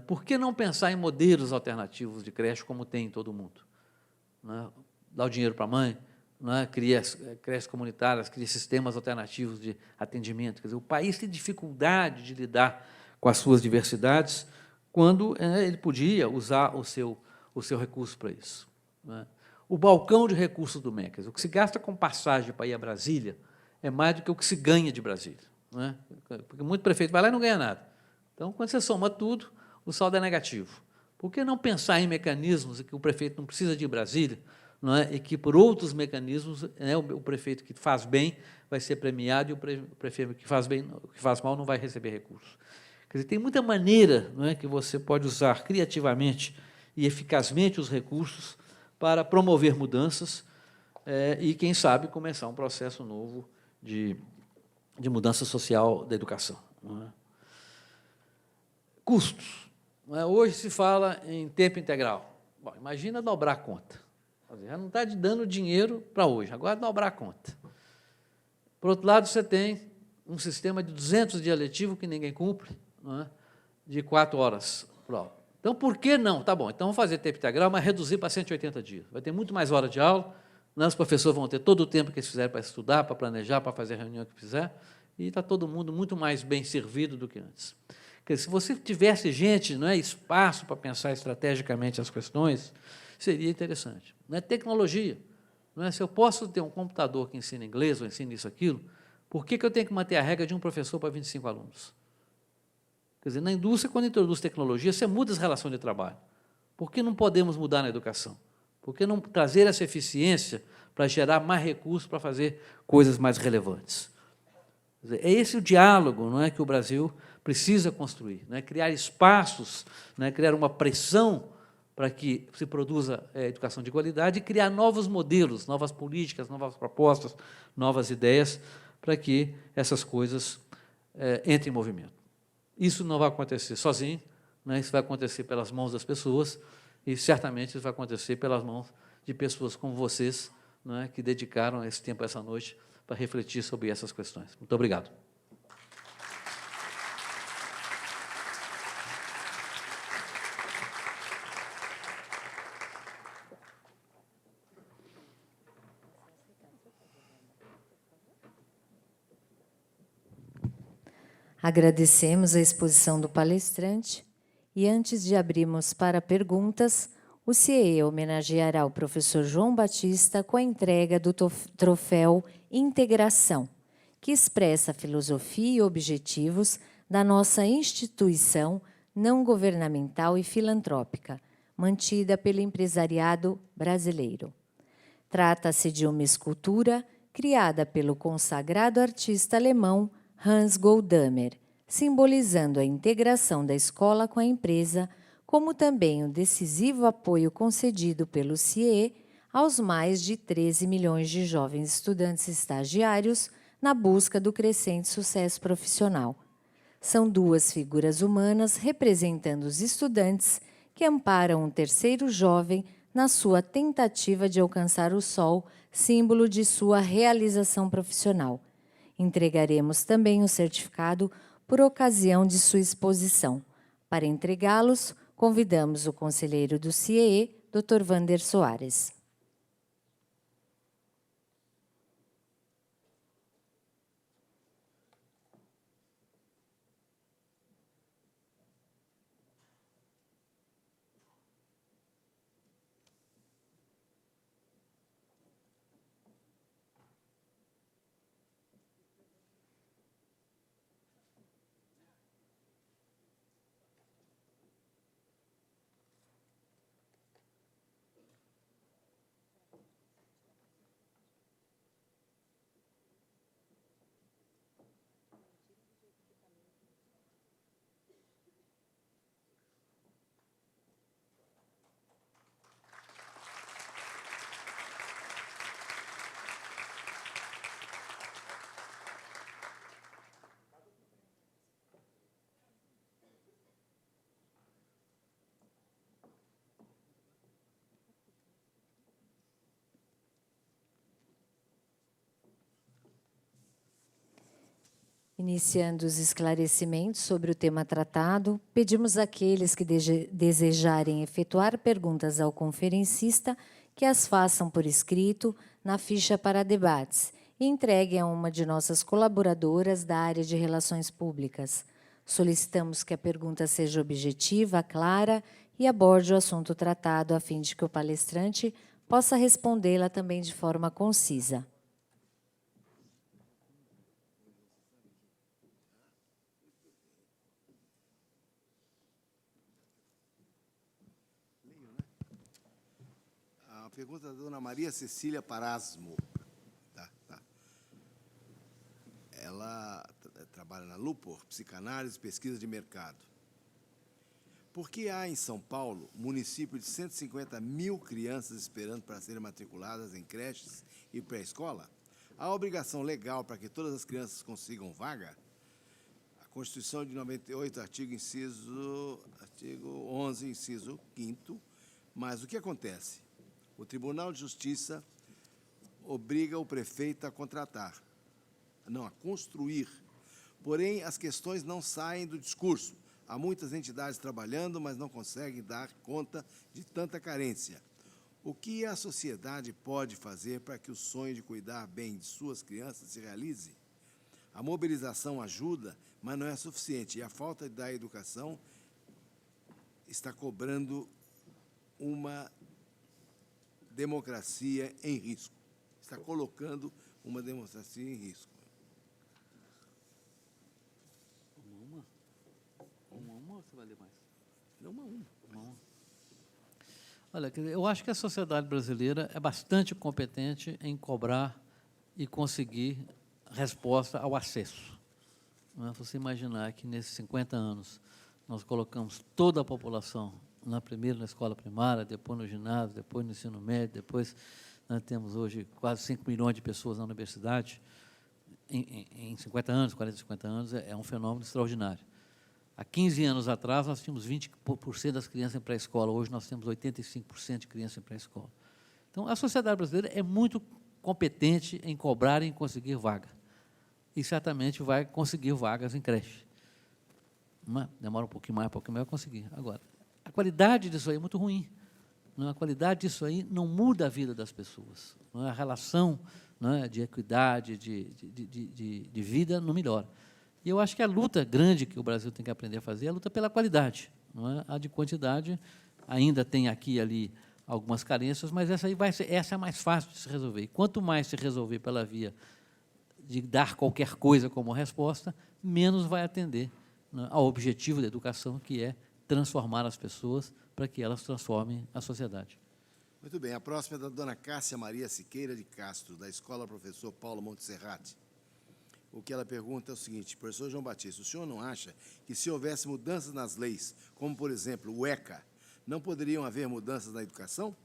Por que não pensar em modelos alternativos de creche como tem em todo mundo? Dá o dinheiro para a mãe, cria creches comunitárias, cria sistemas alternativos de atendimento. Quer dizer, o país tem dificuldade de lidar com as suas diversidades quando ele podia usar o seu recurso para isso. O balcão de recursos do MEC, o que se gasta com passagem para ir a Brasília é mais do que o que se ganha de Brasília. Porque muito prefeito vai lá e não ganha nada. Então, quando você soma tudo, o saldo é negativo. Por que não pensar em mecanismos em que o prefeito não precisa de ir a Brasília, e que, por outros mecanismos, o prefeito que faz bem vai ser premiado e o prefeito que faz bem, que faz mal não vai receber recursos? Quer dizer, tem muita maneira que você pode usar criativamente e eficazmente os recursos para promover mudanças e, quem sabe, começar um processo novo de mudança social da educação. Custos. Hoje se fala em tempo integral. Bom, imagina dobrar a conta. Já não está dando dinheiro para hoje, agora dobrar a conta. Por outro lado, você tem um sistema de 200 dias letivo que ninguém cumpre, de 4 horas por aula. Então, por que não? Tá bom, então vamos fazer tempo integral, mas reduzir para 180 dias. Vai ter muito mais hora de aula, os professores vão ter todo o tempo que eles fizerem para estudar, para planejar, para fazer a reunião que fizer, e está todo mundo muito mais bem servido do que antes. Quer dizer, se você tivesse gente, não é, espaço para pensar estrategicamente as questões, seria interessante. Não é tecnologia. Não é? Se eu posso ter um computador que ensina inglês ou ensina isso, aquilo, por que eu tenho que manter a regra de um professor para 25 alunos? Quer dizer, na indústria, quando introduz tecnologia, você muda as relações de trabalho. Por que não podemos mudar na educação? Por que não trazer essa eficiência para gerar mais recursos para fazer coisas mais relevantes? Quer dizer, é esse o diálogo, não é, que o Brasil precisa construir, não é? Criar espaços, não é? Criar uma pressão para que se produza educação de qualidade e criar novos modelos, novas políticas, novas propostas, novas ideias, para que essas coisas entrem em movimento. Isso não vai acontecer sozinho, né? Isso vai acontecer pelas mãos das pessoas e, certamente, isso vai acontecer pelas mãos de pessoas como vocês, né, que dedicaram esse tempo, essa noite, para refletir sobre essas questões. Muito obrigado. Agradecemos a exposição do palestrante e, antes de abrirmos para perguntas, o CIE homenageará o professor João Batista com a entrega do troféu Integração, que expressa a filosofia e objetivos da nossa instituição não governamental e filantrópica, mantida pelo empresariado brasileiro. Trata-se de uma escultura criada pelo consagrado artista alemão Hans Goldammer, simbolizando a integração da escola com a empresa, como também o decisivo apoio concedido pelo CIE aos mais de 13 milhões de jovens estudantes estagiários na busca do crescente sucesso profissional. São duas figuras humanas representando os estudantes que amparam um terceiro jovem na sua tentativa de alcançar o sol, símbolo de sua realização profissional. Entregaremos também o certificado por ocasião de sua exposição. Para entregá-los, convidamos o conselheiro do CIE, Dr. Wander Soares. Iniciando os esclarecimentos sobre o tema tratado, pedimos àqueles que desejarem efetuar perguntas ao conferencista que as façam por escrito na ficha para debates e entreguem a uma de nossas colaboradoras da área de Relações Públicas. Solicitamos que a pergunta seja objetiva, clara e aborde o assunto tratado, a fim de que o palestrante possa respondê-la também de forma concisa. A pergunta da dona Maria Cecília Parasmo. Tá. Ela trabalha na Lupor, Psicanálise e Pesquisa de Mercado. Por que há em São Paulo município de 150 mil crianças esperando para serem matriculadas em creches e pré-escola? Há obrigação legal para que todas as crianças consigam vaga? A Constituição de 98, artigo 11, inciso 5º. Mas o que acontece? O Tribunal de Justiça obriga o prefeito a contratar, não, a construir. Porém, as questões não saem do discurso. Há muitas entidades trabalhando, mas não conseguem dar conta de tanta carência. O que a sociedade pode fazer para que o sonho de cuidar bem de suas crianças se realize? A mobilização ajuda, mas não é suficiente. E a falta da educação está cobrando uma democracia em risco. Está colocando uma democracia em risco. Uma ou você vai ler mais? Não uma. Olha, eu acho que a sociedade brasileira é bastante competente em cobrar e conseguir resposta ao acesso. Não é? Você imaginar que, nesses 50 anos, nós colocamos toda a população, primeiro na escola primária, depois no ginásio, depois no ensino médio, depois nós temos hoje quase 5 milhões de pessoas na universidade, em 50 anos, 40, 50 anos, é um fenômeno extraordinário. Há 15 anos atrás, nós tínhamos 20% das crianças em pré-escola, hoje nós temos 85% de crianças em pré-escola. Então, a sociedade brasileira é muito competente em cobrar e em conseguir vaga. E certamente vai conseguir vagas em creche. Demora um pouquinho mais, vai conseguir. Agora, a qualidade disso aí é muito ruim. A qualidade disso aí não muda a vida das pessoas. A relação de equidade, de vida, não melhora. E eu acho que a luta grande que o Brasil tem que aprender a fazer é a luta pela qualidade. A de quantidade ainda tem aqui e ali algumas carências, mas essa é a mais fácil de se resolver. E quanto mais se resolver pela via de dar qualquer coisa como resposta, menos vai atender ao objetivo da educação, que é transformar as pessoas para que elas transformem a sociedade. Muito bem. A próxima é da dona Cássia Maria Siqueira de Castro, da Escola Professor Paulo Montserrat. O que ela pergunta é o seguinte: professor João Batista, o senhor não acha que, se houvesse mudanças nas leis, como, por exemplo, o ECA, não poderiam haver mudanças na educação?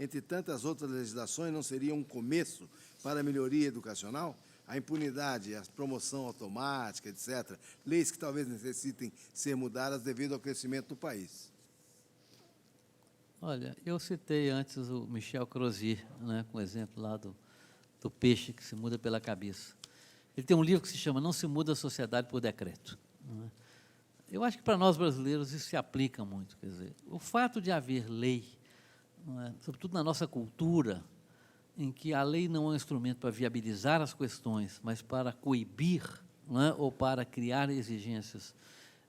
Entre tantas outras legislações, não seria um começo para a melhoria educacional? A impunidade, a promoção automática, etc. Leis que talvez necessitem ser mudadas devido ao crescimento do país. Olha, eu citei antes o Michel Crozier, com o exemplo lá do peixe que se muda pela cabeça. Ele tem um livro que se chama Não se muda a sociedade por decreto. Eu acho que, para nós brasileiros, isso se aplica muito. Quer dizer, o fato de haver lei, sobretudo na nossa cultura, em que a lei não é um instrumento para viabilizar as questões, mas para coibir, ou para criar exigências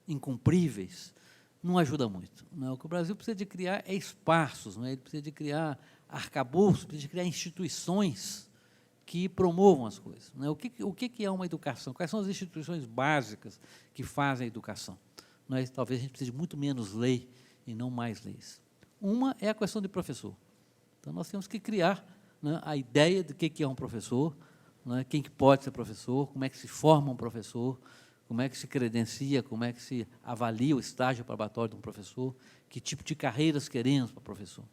incumpríveis, não ajuda muito. O que o Brasil precisa de criar é espaços, ele precisa de criar arcabouços, precisa de criar instituições que promovam as coisas. O que é uma educação? Quais são as instituições básicas que fazem a educação? Talvez a gente precise de muito menos lei e não mais leis. Uma é a questão de professor. Então, nós temos que criar a ideia do que é um professor, quem que pode ser professor, como é que se forma um professor, como é que se credencia, como é que se avalia o estágio probatório de um professor, que tipo de carreiras queremos para o professor.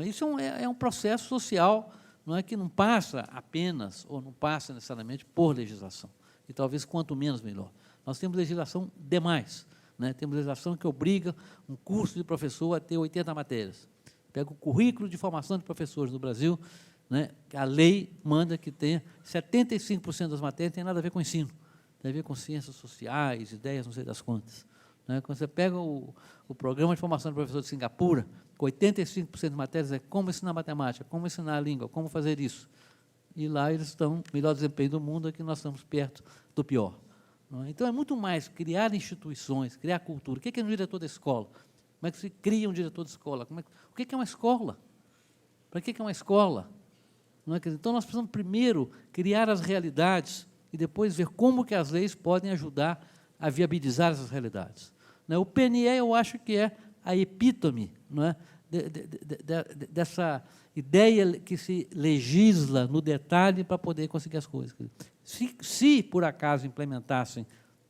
Isso é um processo social que não passa apenas, ou não passa necessariamente, por legislação. E talvez quanto menos, melhor. Nós temos legislação demais. Temos legislação que obriga um curso de professor a ter 80 matérias. Pega o currículo de formação de professores no Brasil, a lei manda que tenha 75% das matérias, não tem nada a ver com ensino. Tem a ver com ciências sociais, ideias, não sei das quantas. Quando você pega o programa de formação de professor de Singapura, com 85% de matérias é como ensinar matemática, como ensinar a língua, como fazer isso. E lá eles estão, melhor desempenho do mundo, aqui nós estamos perto do pior. Então, é muito mais criar instituições, criar cultura. O que é um diretor da escola? Como é que se cria um diretor de escola? O que é uma escola? Para que é uma escola? Então, nós precisamos primeiro criar as realidades e depois ver como que as leis podem ajudar a viabilizar essas realidades. O PNE, eu acho que é a epítome dessa ideia que se legisla no detalhe para poder conseguir as coisas. Se por acaso implementassem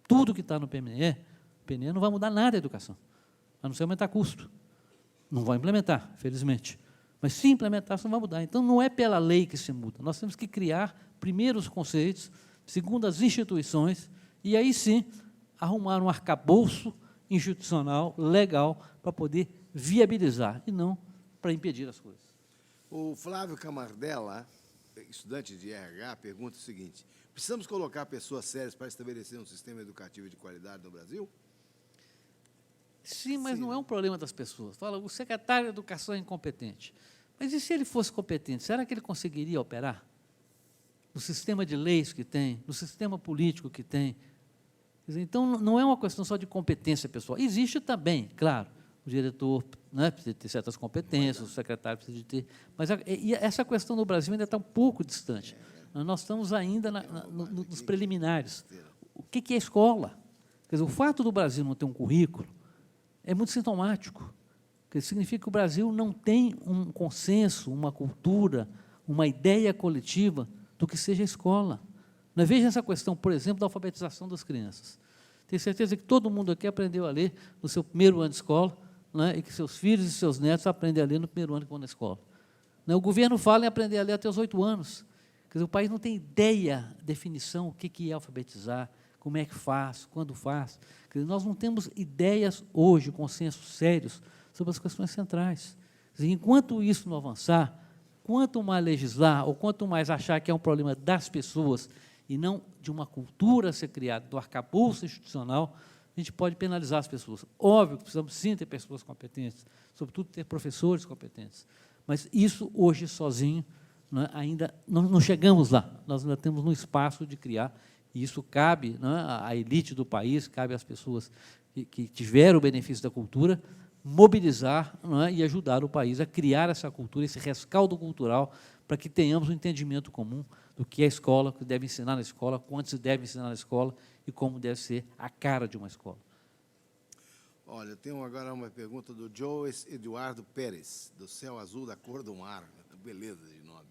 tudo que está no PNE, o PNE não vai mudar nada a educação, a não ser aumentar custo. Não vai implementar, felizmente. Mas, se implementar, isso não vai mudar. Então, não é pela lei que se muda. Nós temos que criar, primeiro, os conceitos, segundo, as instituições, e aí, sim, arrumar um arcabouço institucional, legal, para poder viabilizar, e não para impedir as coisas. O Flávio Camardella, estudante de RH, pergunta o seguinte: precisamos colocar pessoas sérias para estabelecer um sistema educativo de qualidade no Brasil? Sim, mas não é um problema das pessoas. Fala, o secretário de Educação é incompetente. Mas e se ele fosse competente, será que ele conseguiria operar? no sistema de leis que tem, no sistema político que tem. Quer dizer, então, não é uma questão só de competência pessoal. Existe também, claro, o diretor, né, precisa ter certas competências, o secretário precisa de ter, mas e essa questão no Brasil ainda está um pouco distante. Nós estamos ainda nos preliminares. O que é escola? Quer dizer, o fato do Brasil não ter um currículo é muito sintomático. Que significa que o Brasil não tem um consenso, uma cultura, uma ideia coletiva do que seja a escola. Veja essa questão, por exemplo, da alfabetização das crianças. Tenho certeza que todo mundo aqui aprendeu a ler no seu primeiro ano de escola, né, e que seus filhos e seus netos aprendem a ler no primeiro ano que vão na escola. O governo fala em aprender a ler até os 8 anos. Quer dizer, o país não tem ideia, definição, o que é alfabetizar, como é que faz, quando faz. Quer dizer, nós não temos ideias hoje, consensos sérios, sobre as questões centrais. Quer dizer, enquanto isso não avançar, quanto mais legislar, ou quanto mais achar que é um problema das pessoas, e não de uma cultura a ser criada, do arcabouço institucional, a gente pode penalizar as pessoas. Óbvio que precisamos sim ter pessoas competentes, sobretudo ter professores competentes, mas isso hoje sozinho, né, ainda não chegamos lá, nós ainda temos um espaço de criar, e isso cabe, né, à elite do país, cabe às pessoas que tiveram o benefício da cultura, mobilizar, né, e ajudar o país a criar essa cultura, esse rescaldo cultural, para que tenhamos um entendimento comum do que é a escola, o que deve ensinar na escola, quanto se deve ensinar na escola e como deve ser a cara de uma escola. Olha, tenho agora uma pergunta do Joes Eduardo Pérez, do Céu Azul da Cor do Mar, beleza de nome.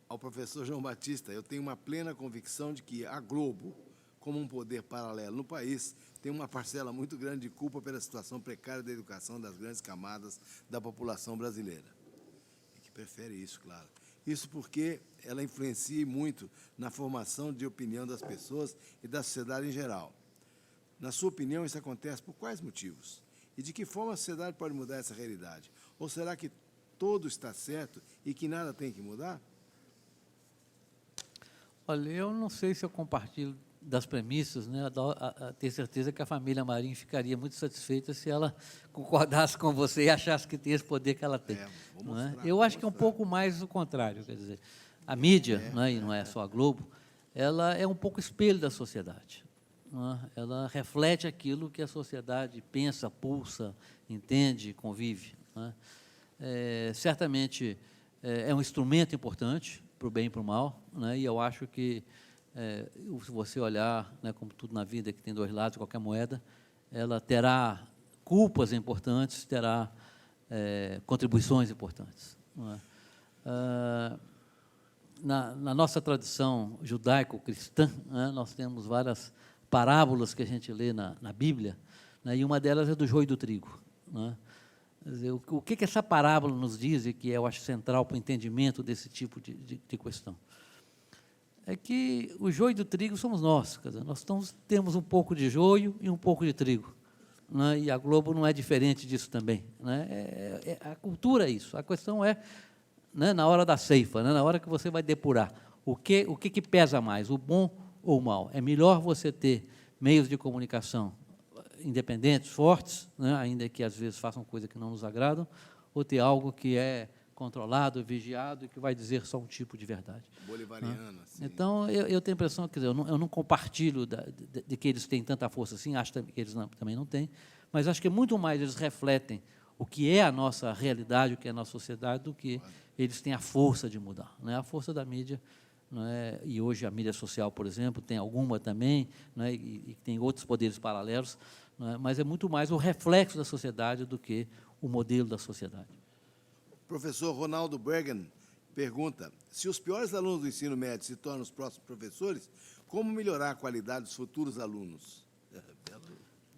Ao professor João Batista, eu tenho uma plena convicção de que a Globo, como um poder paralelo no país, tem uma parcela muito grande de culpa pela situação precária da educação das grandes camadas da população brasileira. E que prefere isso, claro. Isso porque ela influencia muito na formação de opinião das pessoas e da sociedade em geral. Na sua opinião, isso acontece por quais motivos? E de que forma a sociedade pode mudar essa realidade? Ou será que tudo está certo e que nada tem que mudar? Olha, eu não sei se eu compartilho das premissas, né, ter certeza que a família Marinho ficaria muito satisfeita se ela concordasse com você e achasse que tem esse poder que ela tem. Não é? Eu acho que é um pouco mais o contrário, quer dizer, a mídia, né, e não é só a Globo, ela é um pouco espelho da sociedade. Não é? Ela reflete aquilo que a sociedade pensa, pulsa, entende, convive. Não é? Certamente é um instrumento importante para o bem e para o mal, né, e eu acho que se você olhar, né, como tudo na vida que tem dois lados, qualquer moeda, ela terá culpas importantes, terá contribuições importantes. Não é? Na nossa tradição judaico-cristã, né, nós temos várias parábolas que a gente lê na Bíblia, né, e uma delas é do joio e do trigo. Né? Quer dizer, o que essa parábola nos diz, e que eu acho central para o entendimento desse tipo de questão? É que o joio do trigo somos nós, quer dizer, nós temos um pouco de joio e um pouco de trigo, né? E a Globo não é diferente disso também, né? A cultura é isso, a questão é, né, na hora da ceifa, né, na hora que você vai depurar, o que pesa mais, o bom ou o mal? É melhor você ter meios de comunicação independentes, fortes, né, ainda que às vezes façam coisas que não nos agradam, ou ter algo que é controlado, vigiado, e que vai dizer só um tipo de verdade. Bolivariano, assim. Então, eu tenho a impressão, quer dizer, eu não compartilho de que eles têm tanta força assim, acho que eles também não têm, mas acho que muito mais eles refletem o que é a nossa realidade, o que é a nossa sociedade, do que eles têm a força de mudar. Né? A força da mídia, não é? E hoje a mídia social, por exemplo, tem alguma também, não é? E tem outros poderes paralelos, não é? Mas é muito mais o reflexo da sociedade do que o modelo da sociedade. Professor Ronaldo Bergen pergunta, se os piores alunos do ensino médio se tornam os próximos professores, como melhorar a qualidade dos futuros alunos?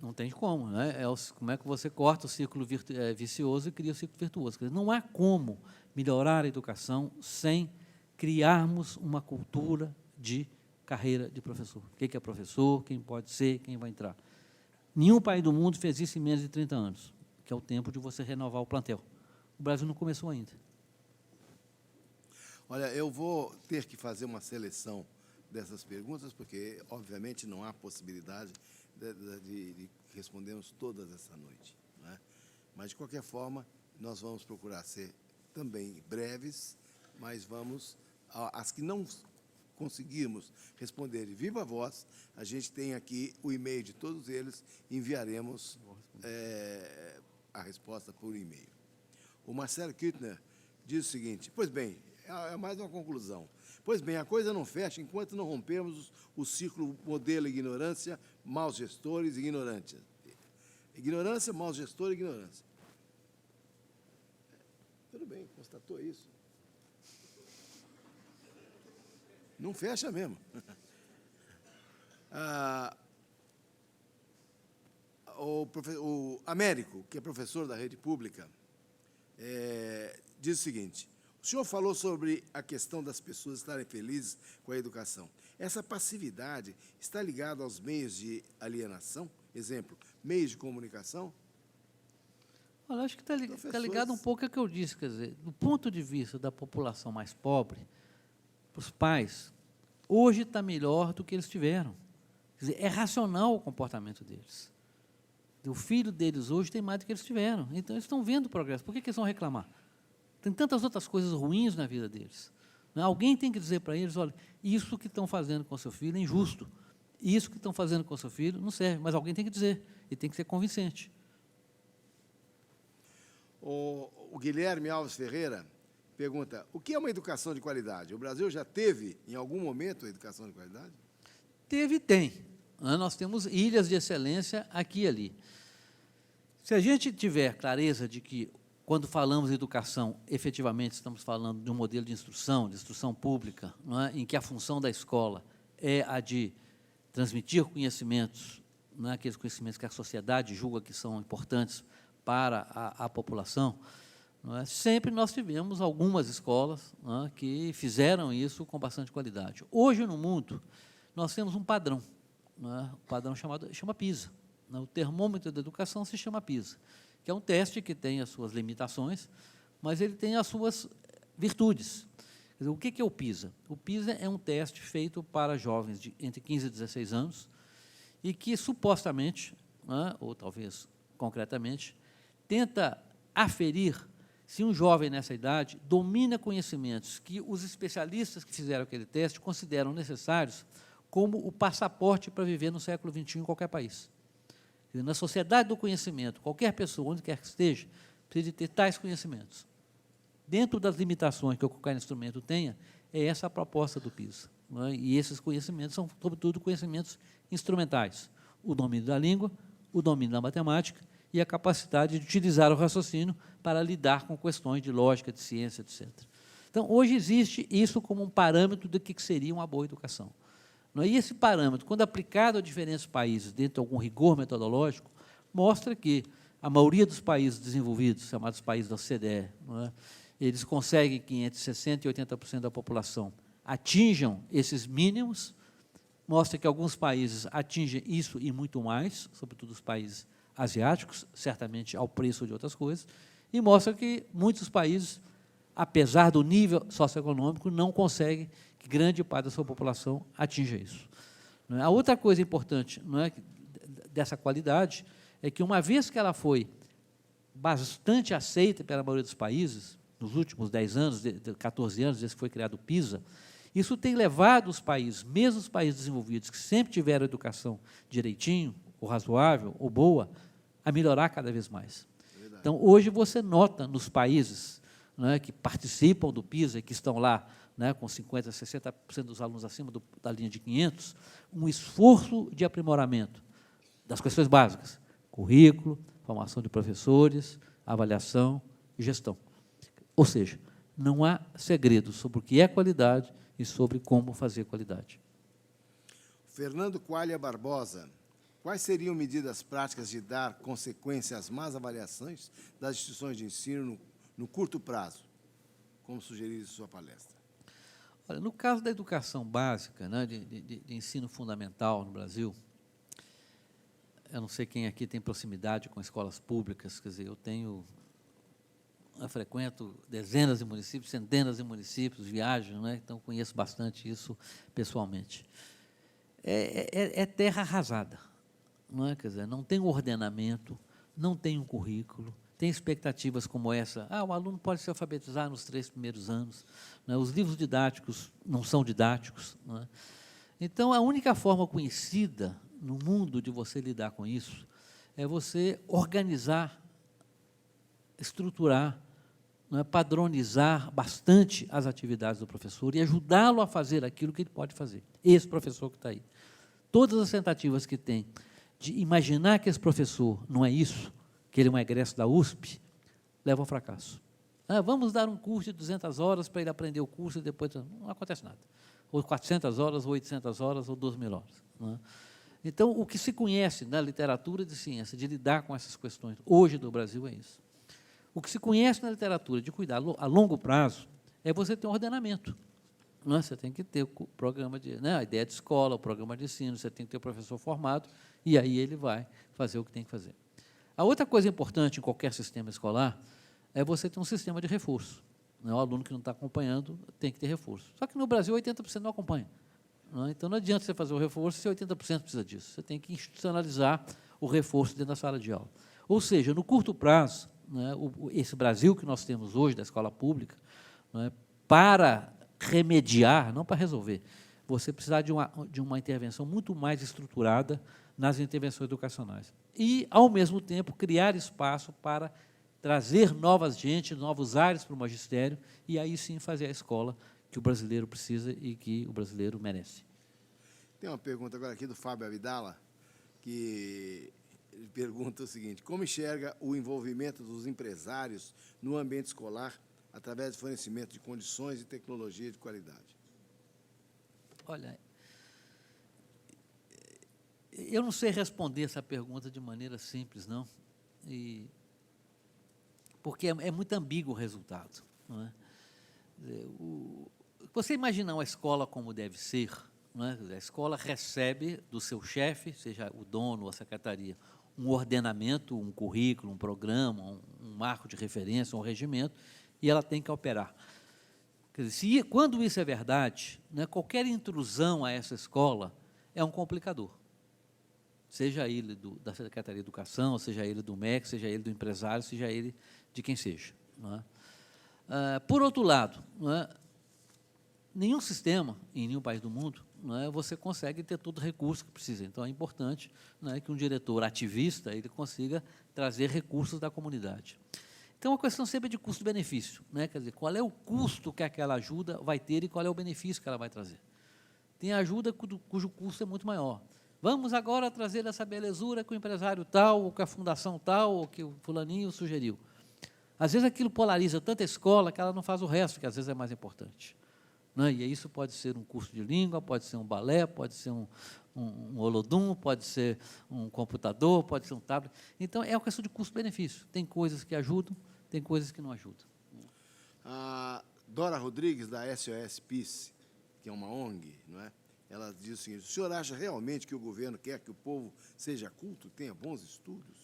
Não tem como, né? Como é que você corta o ciclo vicioso e cria o ciclo virtuoso? Quer dizer, não há como melhorar a educação sem criarmos uma cultura de carreira de professor. O que é professor, quem pode ser, quem vai entrar. Nenhum país do mundo fez isso em menos de 30 anos, que é o tempo de você renovar o plantel. O Brasil não começou ainda. Olha, eu vou ter que fazer uma seleção dessas perguntas, porque, obviamente, não há possibilidade de respondermos todas essa noite. Né? Mas, de qualquer forma, nós vamos procurar ser também breves, mas vamos As que não conseguirmos responder de viva voz, a gente tem aqui o e-mail de todos eles, enviaremos a resposta por e-mail. O Marcelo Kittner diz o seguinte: pois bem, é mais uma conclusão. Pois bem, a coisa não fecha enquanto não rompermos o ciclo modelo ignorância, maus gestores e ignorância. Ignorância, maus gestores e ignorância. Tudo bem, constatou isso. Não fecha mesmo. O Américo, que é professor da rede pública, diz o seguinte: o senhor falou sobre a questão das pessoas estarem felizes com a educação. Essa passividade está ligada aos meios de alienação? Exemplo, meios de comunicação? Olha, acho que está ligado um pouco ao que eu disse, quer dizer, do ponto de vista da população mais pobre, para os pais, hoje está melhor do que eles tiveram. Quer dizer, é racional o comportamento deles. O filho deles hoje tem mais do que eles tiveram. Então, eles estão vendo o progresso. Por que eles vão reclamar? Tem tantas outras coisas ruins na vida deles. Alguém tem que dizer para eles: olha, isso que estão fazendo com o seu filho é injusto. Isso que estão fazendo com o seu filho não serve. Mas alguém tem que dizer. E tem que ser convincente. O Guilherme Alves Ferreira pergunta: o que é uma educação de qualidade? O Brasil já teve, em algum momento, a educação de qualidade? Teve e tem. Nós temos ilhas de excelência aqui e ali. Se a gente tiver clareza de que, quando falamos em educação, efetivamente estamos falando de um modelo de instrução pública, não é? Em que a função da escola é a de transmitir conhecimentos, não é? Aqueles conhecimentos que a sociedade julga que são importantes para a população, não é? Sempre nós tivemos algumas escolas, não é? Que fizeram isso com bastante qualidade. Hoje, no mundo, nós temos um padrão, não é? Um padrão chama PISA. Não é? O termômetro da educação se chama PISA, que é um teste que tem as suas limitações, mas ele tem as suas virtudes. Quer dizer, o que é o PISA? O PISA é um teste feito para jovens de entre 15 e 16 anos e que, supostamente, não é? Ou talvez concretamente, tenta aferir se um jovem nessa idade domina conhecimentos que os especialistas que fizeram aquele teste consideram necessários como o passaporte para viver no século XXI em qualquer país. Na sociedade do conhecimento, qualquer pessoa, onde quer que esteja, precisa de ter tais conhecimentos. Dentro das limitações que qualquer instrumento tenha, é essa a proposta do PISA. Não é? E esses conhecimentos são, sobretudo, conhecimentos instrumentais. O domínio da língua, o domínio da matemática e a capacidade de utilizar o raciocínio para lidar com questões de lógica, de ciência, etc. Então, hoje existe isso como um parâmetro do que seria uma boa educação. E esse parâmetro, quando aplicado a diferentes países, dentro de algum rigor metodológico, mostra que a maioria dos países desenvolvidos, chamados países da OCDE, não é? Eles conseguem que entre 60% e 80% da população atinjam esses mínimos, mostra que alguns países atingem isso e muito mais, sobretudo os países asiáticos, certamente ao preço de outras coisas, e mostra que muitos países, apesar do nível socioeconômico, não conseguem que grande parte da sua população atinja isso. Não é? A outra coisa importante, não é, dessa qualidade é que, uma vez que ela foi bastante aceita pela maioria dos países, nos últimos 10 anos, 14 anos, desde que foi criado o PISA, isso tem levado os países, mesmo os países desenvolvidos, que sempre tiveram educação direitinho, ou razoável, ou boa, a melhorar cada vez mais. Verdade. Então, hoje, você nota nos países, não é, que participam do PISA, que estão lá, né, com 50%, 60% dos alunos acima da linha de 500, um esforço de aprimoramento das questões básicas: currículo, formação de professores, avaliação e gestão. Ou seja, não há segredo sobre o que é qualidade e sobre como fazer qualidade. Fernando Coalha Barbosa: quais seriam medidas práticas de dar consequência às más avaliações das instituições de ensino no curto prazo, como sugerido em sua palestra? Olha, no caso da educação básica, né, de ensino fundamental no Brasil, eu não sei quem aqui tem proximidade com escolas públicas, quer dizer, eu frequento dezenas de municípios, centenas de municípios, viajo, né, então conheço bastante isso pessoalmente. É terra arrasada, não é? Quer dizer, não tem um ordenamento, não tem um currículo, tem expectativas como essa. O aluno pode se alfabetizar nos 3 primeiros anos, né? Os livros didáticos não são didáticos, né? Então, a única forma conhecida no mundo de você lidar com isso é você organizar, estruturar, né, padronizar bastante as atividades do professor e ajudá-lo a fazer aquilo que ele pode fazer. Esse professor que está aí. Todas as tentativas que tem de imaginar que esse professor não é isso, que ele é um egresso da USP, levam ao fracasso. Vamos dar um curso de 200 horas para ele aprender o curso e depois... Não acontece nada. Ou 400 horas, ou 800 horas, ou 2.000 horas. Né? Então, o que se conhece na literatura de ciência, de lidar com essas questões, hoje do Brasil, é isso. O que se conhece na literatura de cuidar a longo prazo é você ter um ordenamento. Né? Você tem que ter o programa de... Né? A ideia de escola, o programa de ensino, você tem que ter o professor formado, e aí ele vai fazer o que tem que fazer. A outra coisa importante em qualquer sistema escolar é você ter um sistema de reforço. O aluno que não está acompanhando tem que ter reforço. Só que no Brasil 80% não acompanha. Então não adianta você fazer o reforço se 80% precisa disso. Você tem que institucionalizar o reforço dentro da sala de aula. Ou seja, no curto prazo, né, esse Brasil que nós temos hoje da escola pública, né, para remediar, não para resolver, você precisar de uma intervenção muito mais estruturada nas intervenções educacionais. E, ao mesmo tempo, criar espaço para trazer novas gente, novos ares para o magistério, e aí sim fazer a escola que o brasileiro precisa e que o brasileiro merece. Tem uma pergunta agora aqui do Fábio Abdala, que ele pergunta o seguinte: como enxerga o envolvimento dos empresários no ambiente escolar através do fornecimento de condições e tecnologia de qualidade? Olha, eu não sei responder essa pergunta de maneira simples, não, porque é muito ambíguo o resultado. Não é? Você imaginar uma escola como deve ser, não é? A escola recebe do seu chefe, seja o dono ou a secretaria, um ordenamento, um currículo, um programa, um marco de referência, um regimento, e ela tem que operar. Quer dizer, quando isso é verdade, né, qualquer intrusão a essa escola é um complicador. Seja ele da Secretaria de Educação, seja ele do MEC, seja ele do empresário, seja ele de quem seja. Não é? Por outro lado, não é, nenhum sistema, em nenhum país do mundo, não é, você consegue ter todo o recurso que precisa. Então, é importante, não é, que um diretor ativista ele consiga trazer recursos da comunidade. Então, a questão sempre é de custo-benefício. Né? Quer dizer, qual é o custo que aquela ajuda vai ter e qual é o benefício que ela vai trazer. Tem ajuda cujo custo é muito maior. Vamos agora trazer essa belezura que o empresário tal, ou que a fundação tal, ou que o fulaninho sugeriu. Às vezes aquilo polariza tanta escola que ela não faz o resto, que às vezes é mais importante. Né? E isso pode ser um curso de língua, pode ser um balé, pode ser um holodum, pode ser um computador, pode ser um tablet. Então, é uma questão de custo-benefício. Tem coisas que ajudam, tem coisas que não ajudam. A Dora Rodrigues, da SOS Peace, que é uma ONG, não é? Ela diz o seguinte: o senhor acha realmente que o governo quer que o povo seja culto, tenha bons estudos?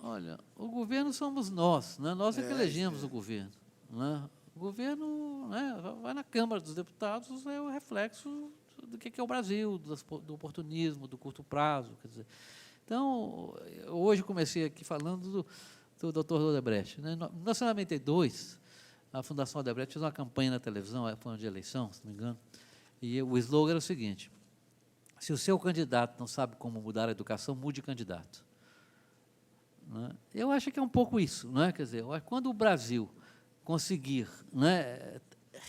Olha, o governo somos nós, né? Nós é que elegemos o governo. Né? O governo, né, vai na Câmara dos Deputados, é o reflexo do que é o Brasil, do oportunismo, do curto prazo. Quer dizer. Então, hoje comecei aqui falando do Dr. Odebrecht. Né? Em 1992, a Fundação Odebrecht fez uma campanha na televisão, foi uma de eleição, se não me engano, e o slogan era o seguinte: se o seu candidato não sabe como mudar a educação, mude candidato. Né? Eu acho que é um pouco isso. Né? Quer dizer, quando o Brasil conseguir, né,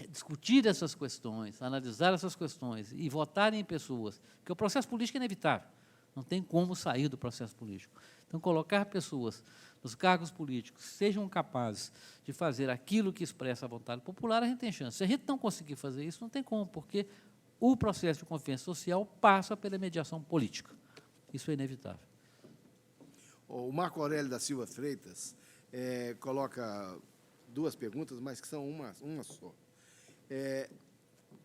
discutir essas questões, analisar essas questões e votar em pessoas, porque o processo político é inevitável, não tem como sair do processo político. Então, colocar pessoas nos cargos políticos que sejam capazes de fazer aquilo que expressa a vontade popular, a gente tem chance. Se a gente não conseguir fazer isso, não tem como, porque o processo de confiança social passa pela mediação política. Isso é inevitável. O Marco Aurélio da Silva Freitas coloca duas perguntas, mas que são uma só.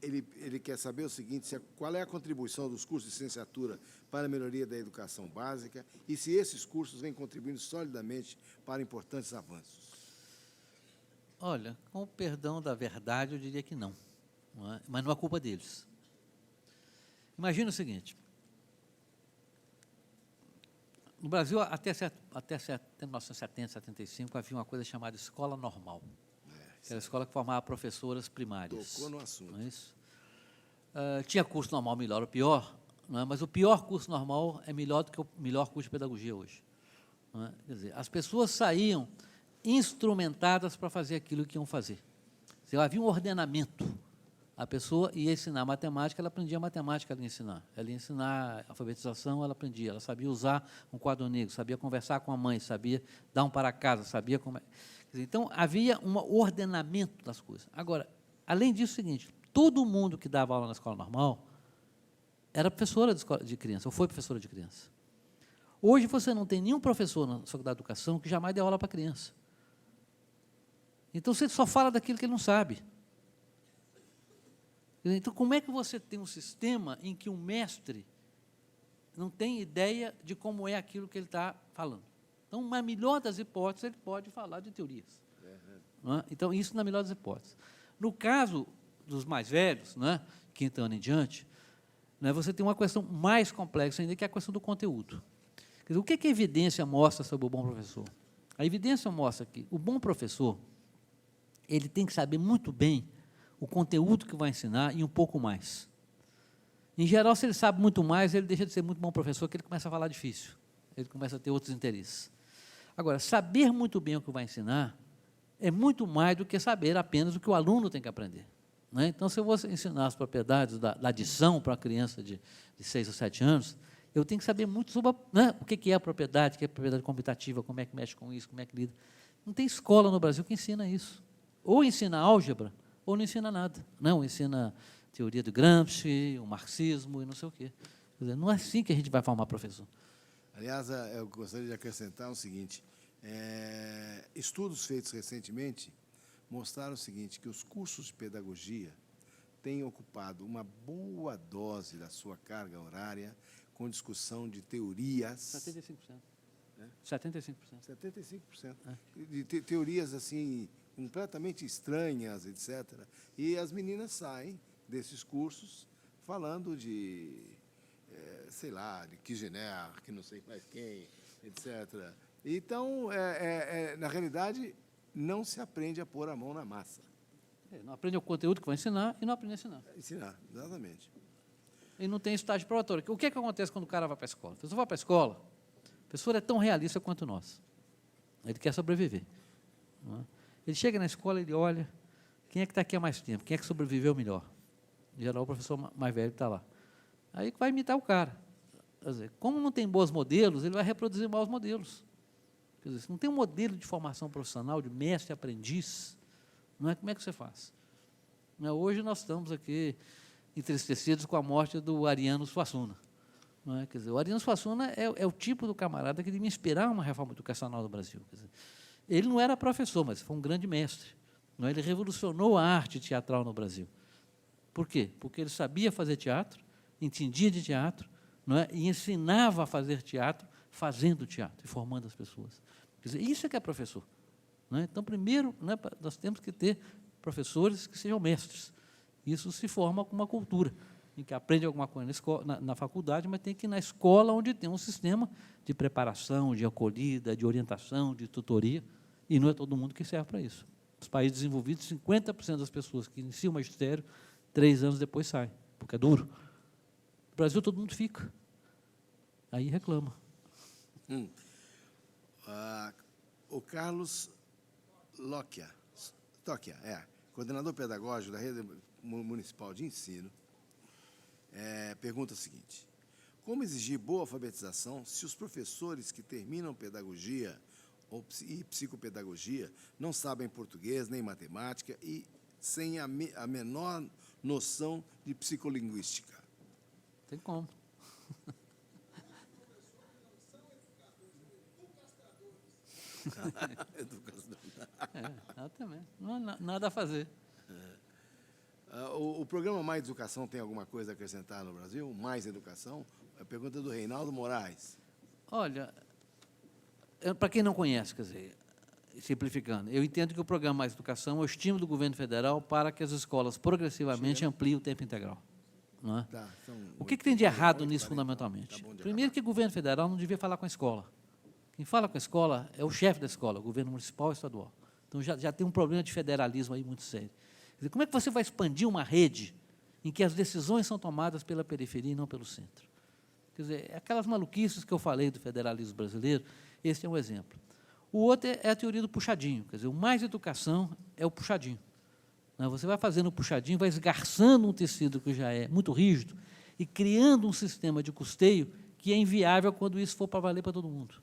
Ele quer saber o seguinte: qual é a contribuição dos cursos de licenciatura para a melhoria da educação básica e se esses cursos vêm contribuindo solidamente para importantes avanços. Olha, com o perdão da verdade, eu diria que não. Não é? Mas não é culpa deles. Imagina o seguinte: No Brasil, até 1970, 75, havia uma coisa chamada escola normal. Que era a escola que formava professoras primárias. Tocou no assunto. Não é isso? Tinha curso normal melhor ou pior, não é? Mas o pior curso normal é melhor do que o melhor curso de pedagogia hoje. Não é? Quer dizer, as pessoas saíam instrumentadas para fazer aquilo que iam fazer. Quer dizer, havia um ordenamento. A pessoa ia ensinar matemática, ela aprendia matemática, ela ia ensinar. Ela ia ensinar alfabetização, ela aprendia. Ela sabia usar um quadro negro, sabia conversar com a mãe, sabia dar um para casa, sabia como... Quer dizer, então, havia um ordenamento das coisas. Agora, além disso, é o seguinte, todo mundo que dava aula na escola normal era professora de criança, ou foi professora de criança. Hoje, você não tem nenhum professor na Faculdade de Educação que jamais deu aula para criança. Então, você só fala daquilo que ele não sabe. Então, como é que você tem um sistema em que o mestre não tem ideia de como é aquilo que ele está falando? Então, na melhor das hipóteses, ele pode falar de teorias. Não é? Então, isso na melhor das hipóteses. No caso dos mais velhos, não é? Quinto ano em diante, não é? Você tem uma questão mais complexa ainda, que é a questão do conteúdo. Quer dizer, o que a evidência mostra sobre o bom professor? A evidência mostra que o bom professor ele tem que saber muito bem o conteúdo que vai ensinar e um pouco mais. Em geral, se ele sabe muito mais, ele deixa de ser muito bom professor, porque ele começa a falar difícil, ele começa a ter outros interesses. Agora, saber muito bem o que vai ensinar é muito mais do que saber apenas o que o aluno tem que aprender. Né? Então, se eu vou ensinar as propriedades da adição para uma criança de 6 ou 7 anos, eu tenho que saber muito sobre o que é a propriedade, o que é a propriedade computativa, como é que mexe com isso, como é que lida. Não tem escola no Brasil que ensina isso. Ou ensina álgebra, ou não ensina nada. Não, ensina teoria do Gramsci, o marxismo e não sei o quê. Quer dizer, não é assim que a gente vai formar professor. Aliás, eu gostaria de acrescentar o seguinte, estudos feitos recentemente mostraram o seguinte, que os cursos de pedagogia têm ocupado uma boa dose da sua carga horária com discussão de teorias... 75%. 75%. 75%. De teorias, assim, completamente estranhas, etc. E as meninas saem desses cursos falando de, sei lá, de Kirchner, que não sei mais quem, etc. Então, na realidade, não se aprende a pôr a mão na massa. Não aprende o conteúdo que vai ensinar e não aprende a ensinar. Ensinar, exatamente. E não tem estágio probatório. O que acontece quando o cara vai para a escola? A pessoa vai para a escola, o professor é tão realista quanto nós. Ele quer sobreviver. Não é? Ele chega na escola, ele olha, quem é que está aqui há mais tempo? Quem é que sobreviveu melhor? Em geral, o professor mais velho está lá. Aí vai imitar o cara. Quer dizer, como não tem bons modelos, ele vai reproduzir maus modelos. Quer dizer, se não tem um modelo de formação profissional, de mestre aprendiz, não é, como é que você faz? Não é, hoje nós estamos aqui entristecidos com a morte do Ariano Suassuna. Não é? Quer dizer, o Ariano Suassuna é o tipo do camarada que devia inspirar uma reforma educacional no Brasil. Quer dizer, ele não era professor, mas foi um grande mestre. Não é? Ele revolucionou a arte teatral no Brasil. Por quê? Porque ele sabia fazer teatro, entendia de teatro, não é? E ensinava a fazer teatro, fazendo teatro e formando as pessoas. Quer dizer, isso é que é professor. Não é? Então, primeiro, não é, nós temos que ter professores que sejam mestres. Isso se forma com uma cultura, em que aprende alguma coisa na faculdade, mas tem que ir na escola, onde tem um sistema de preparação, de acolhida, de orientação, de tutoria, e não é todo mundo que serve para isso. Nos países desenvolvidos, 50% das pessoas que iniciam o magistério, 3 anos depois saem, porque é duro. No Brasil, todo mundo fica. Aí reclama. O Carlos Toquia, coordenador pedagógico da Rede Municipal de Ensino, pergunta o seguinte: como exigir boa alfabetização se os professores que terminam pedagogia e psicopedagogia não sabem português nem matemática e sem a menor noção de psicolinguística? Tem como. Exatamente. Não há nada a fazer. O programa Mais Educação tem alguma coisa a acrescentar no Brasil? Mais Educação? A pergunta do Reinaldo Moraes. Olha, para quem não conhece, quer dizer, simplificando, eu entendo que o programa Mais Educação é o estímulo do governo federal para que as escolas progressivamente ampliem o tempo integral. Não é? Tá, O que tem de errado nisso, fundamentalmente? Primeiro, que o governo federal não devia falar com a escola. Quem fala com a escola é o chefe da escola, o governo municipal e estadual. Então, já tem um problema de federalismo aí muito sério. Quer dizer, como é que você vai expandir uma rede em que as decisões são tomadas pela periferia e não pelo centro? Quer dizer, aquelas maluquices que eu falei do federalismo brasileiro, esse é um exemplo. O outro é a teoria do puxadinho. Quer dizer, o mais educação é o puxadinho. Você vai fazendo o puxadinho, vai esgarçando um tecido que já é muito rígido e criando um sistema de custeio que é inviável quando isso for para valer para todo mundo.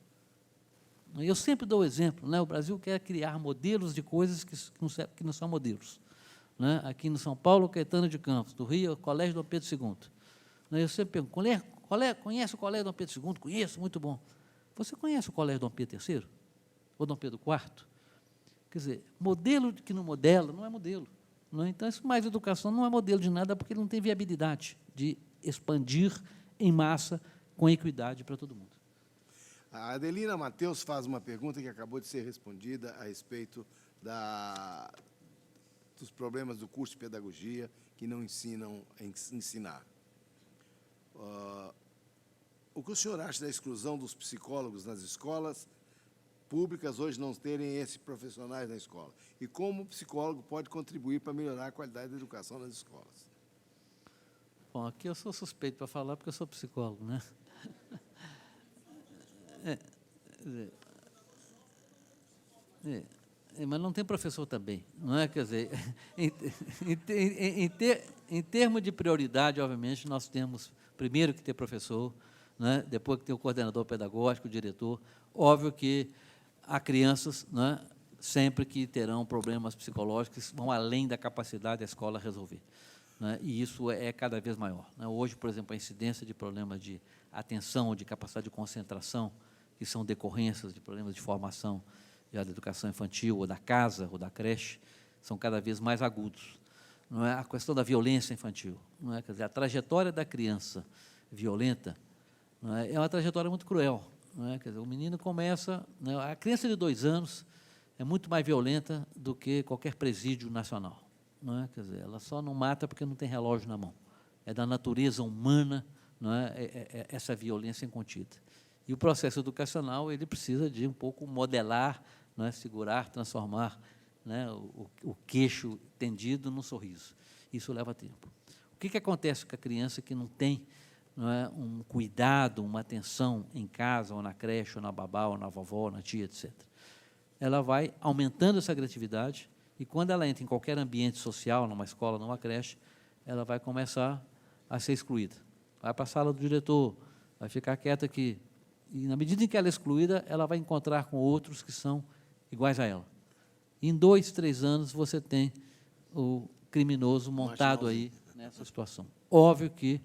Eu sempre dou o exemplo, o Brasil quer criar modelos de coisas que não são modelos. Aqui no São Paulo, Caetano de Campos, do Rio, Colégio Dom Pedro II. Eu sempre pergunto, conhece o Colégio Dom Pedro II? Conheço, muito bom. Você conhece o Colégio Dom Pedro III? Ou Dom Pedro IV? Quer dizer, modelo que não modela não é modelo. Então, isso mais educação não é modelo de nada, porque ele não tem viabilidade de expandir em massa com equidade para todo mundo. A Adelina Matheus faz uma pergunta que acabou de ser respondida a respeito dos problemas do curso de pedagogia que não ensinam a ensinar. O que o senhor acha da exclusão dos psicólogos nas escolas públicas hoje não terem esses profissionais na escola? E como o psicólogo pode contribuir para melhorar a qualidade da educação nas escolas? Bom, aqui eu sou suspeito para falar, porque eu sou psicólogo, né? Mas não tem professor também, não é? Quer dizer, em termos de prioridade, obviamente, nós temos primeiro que ter professor, né? Depois que ter o coordenador pedagógico, o diretor. Óbvio que há crianças, né, sempre que terão problemas psicológicos que vão além da capacidade da escola resolver, né? E isso é cada vez maior, né? Hoje, por exemplo, a incidência de problemas de atenção ou de capacidade de concentração, que são decorrências de problemas de formação já da educação infantil, ou da casa, ou da creche, são cada vez mais agudos. Não é? A questão da violência infantil, não é? Quer dizer, a trajetória da criança violenta, não é? É uma trajetória muito cruel. Não é? Quer dizer, o menino começa... Né? A criança de 2 anos é muito mais violenta do que qualquer presídio nacional. Não é? Quer dizer, ela só não mata porque não tem relógio na mão. É da natureza humana, não é? Essa violência incontida. E o processo educacional ele precisa de um pouco modelar, não é? Segurar, transformar, né, o queixo tendido num sorriso. Isso leva tempo. O que acontece com a criança que não tem, não é, um cuidado, uma atenção em casa, ou na creche, ou na babá, ou na vovó, ou na tia, etc. Ela vai aumentando essa agressividade e, quando ela entra em qualquer ambiente social, numa escola, numa creche, ela vai começar a ser excluída. Vai para a sala do diretor, vai ficar quieta aqui. E, na medida em que ela é excluída, ela vai encontrar com outros que são iguais a ela. Em 2, 3 anos, você tem o criminoso montado aí nessa situação. Óbvio que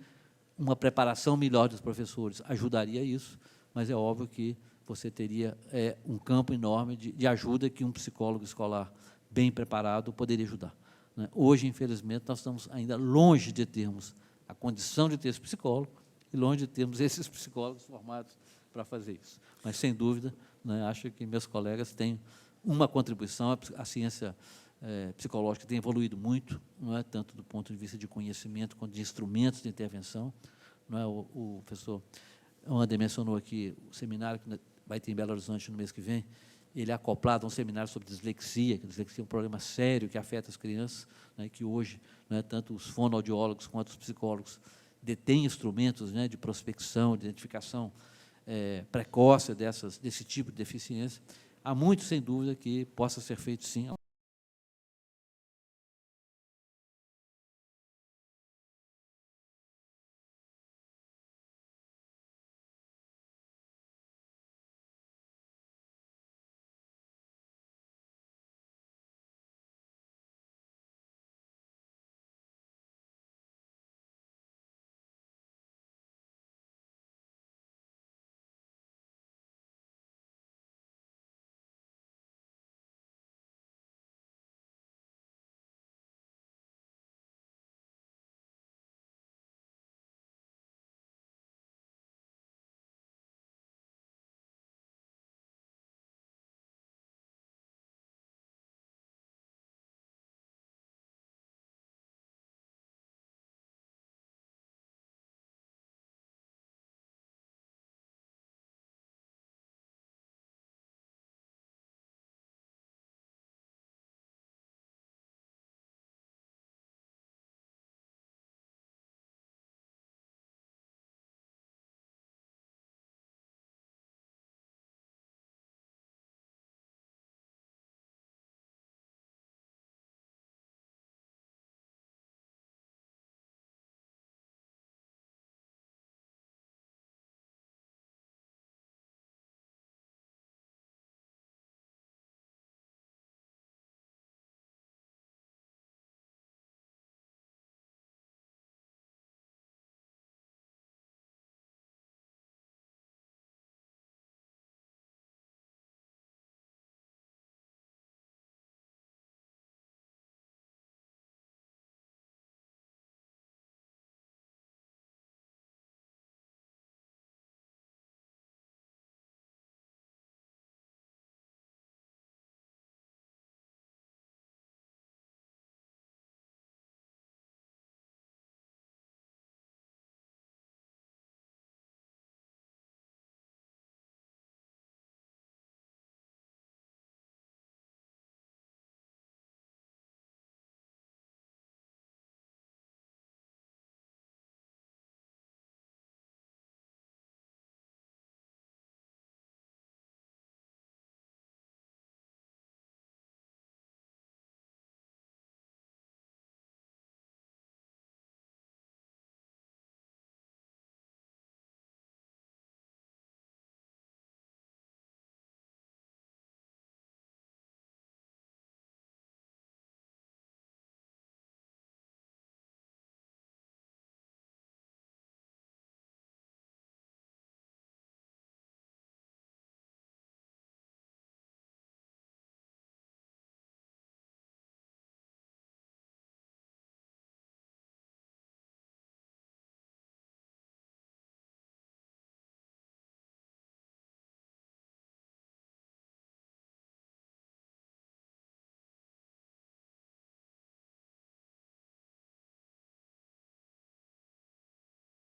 uma preparação melhor dos professores ajudaria isso, mas é óbvio que você teria um campo enorme de ajuda que um psicólogo escolar bem preparado poderia ajudar, né? Hoje, infelizmente, nós estamos ainda longe de termos a condição de ter esse psicólogo e longe de termos esses psicólogos formados para fazer isso. Mas, sem dúvida, né, acho que meus colegas têm uma contribuição. A ciência psicológica tem evoluído muito, não é, tanto do ponto de vista de conhecimento quanto de instrumentos de intervenção. Não é? O professor Ander mencionou aqui o seminário que vai ter em Belo Horizonte no mês que vem. Ele é acoplado a um seminário sobre dislexia, que a dislexia é um problema sério que afeta as crianças, né, que hoje, né, tanto os fonoaudiólogos quanto os psicólogos detêm instrumentos, né, de prospecção, de identificação precoce desse tipo de deficiência. Há muito, sem dúvida, que possa ser feito, sim.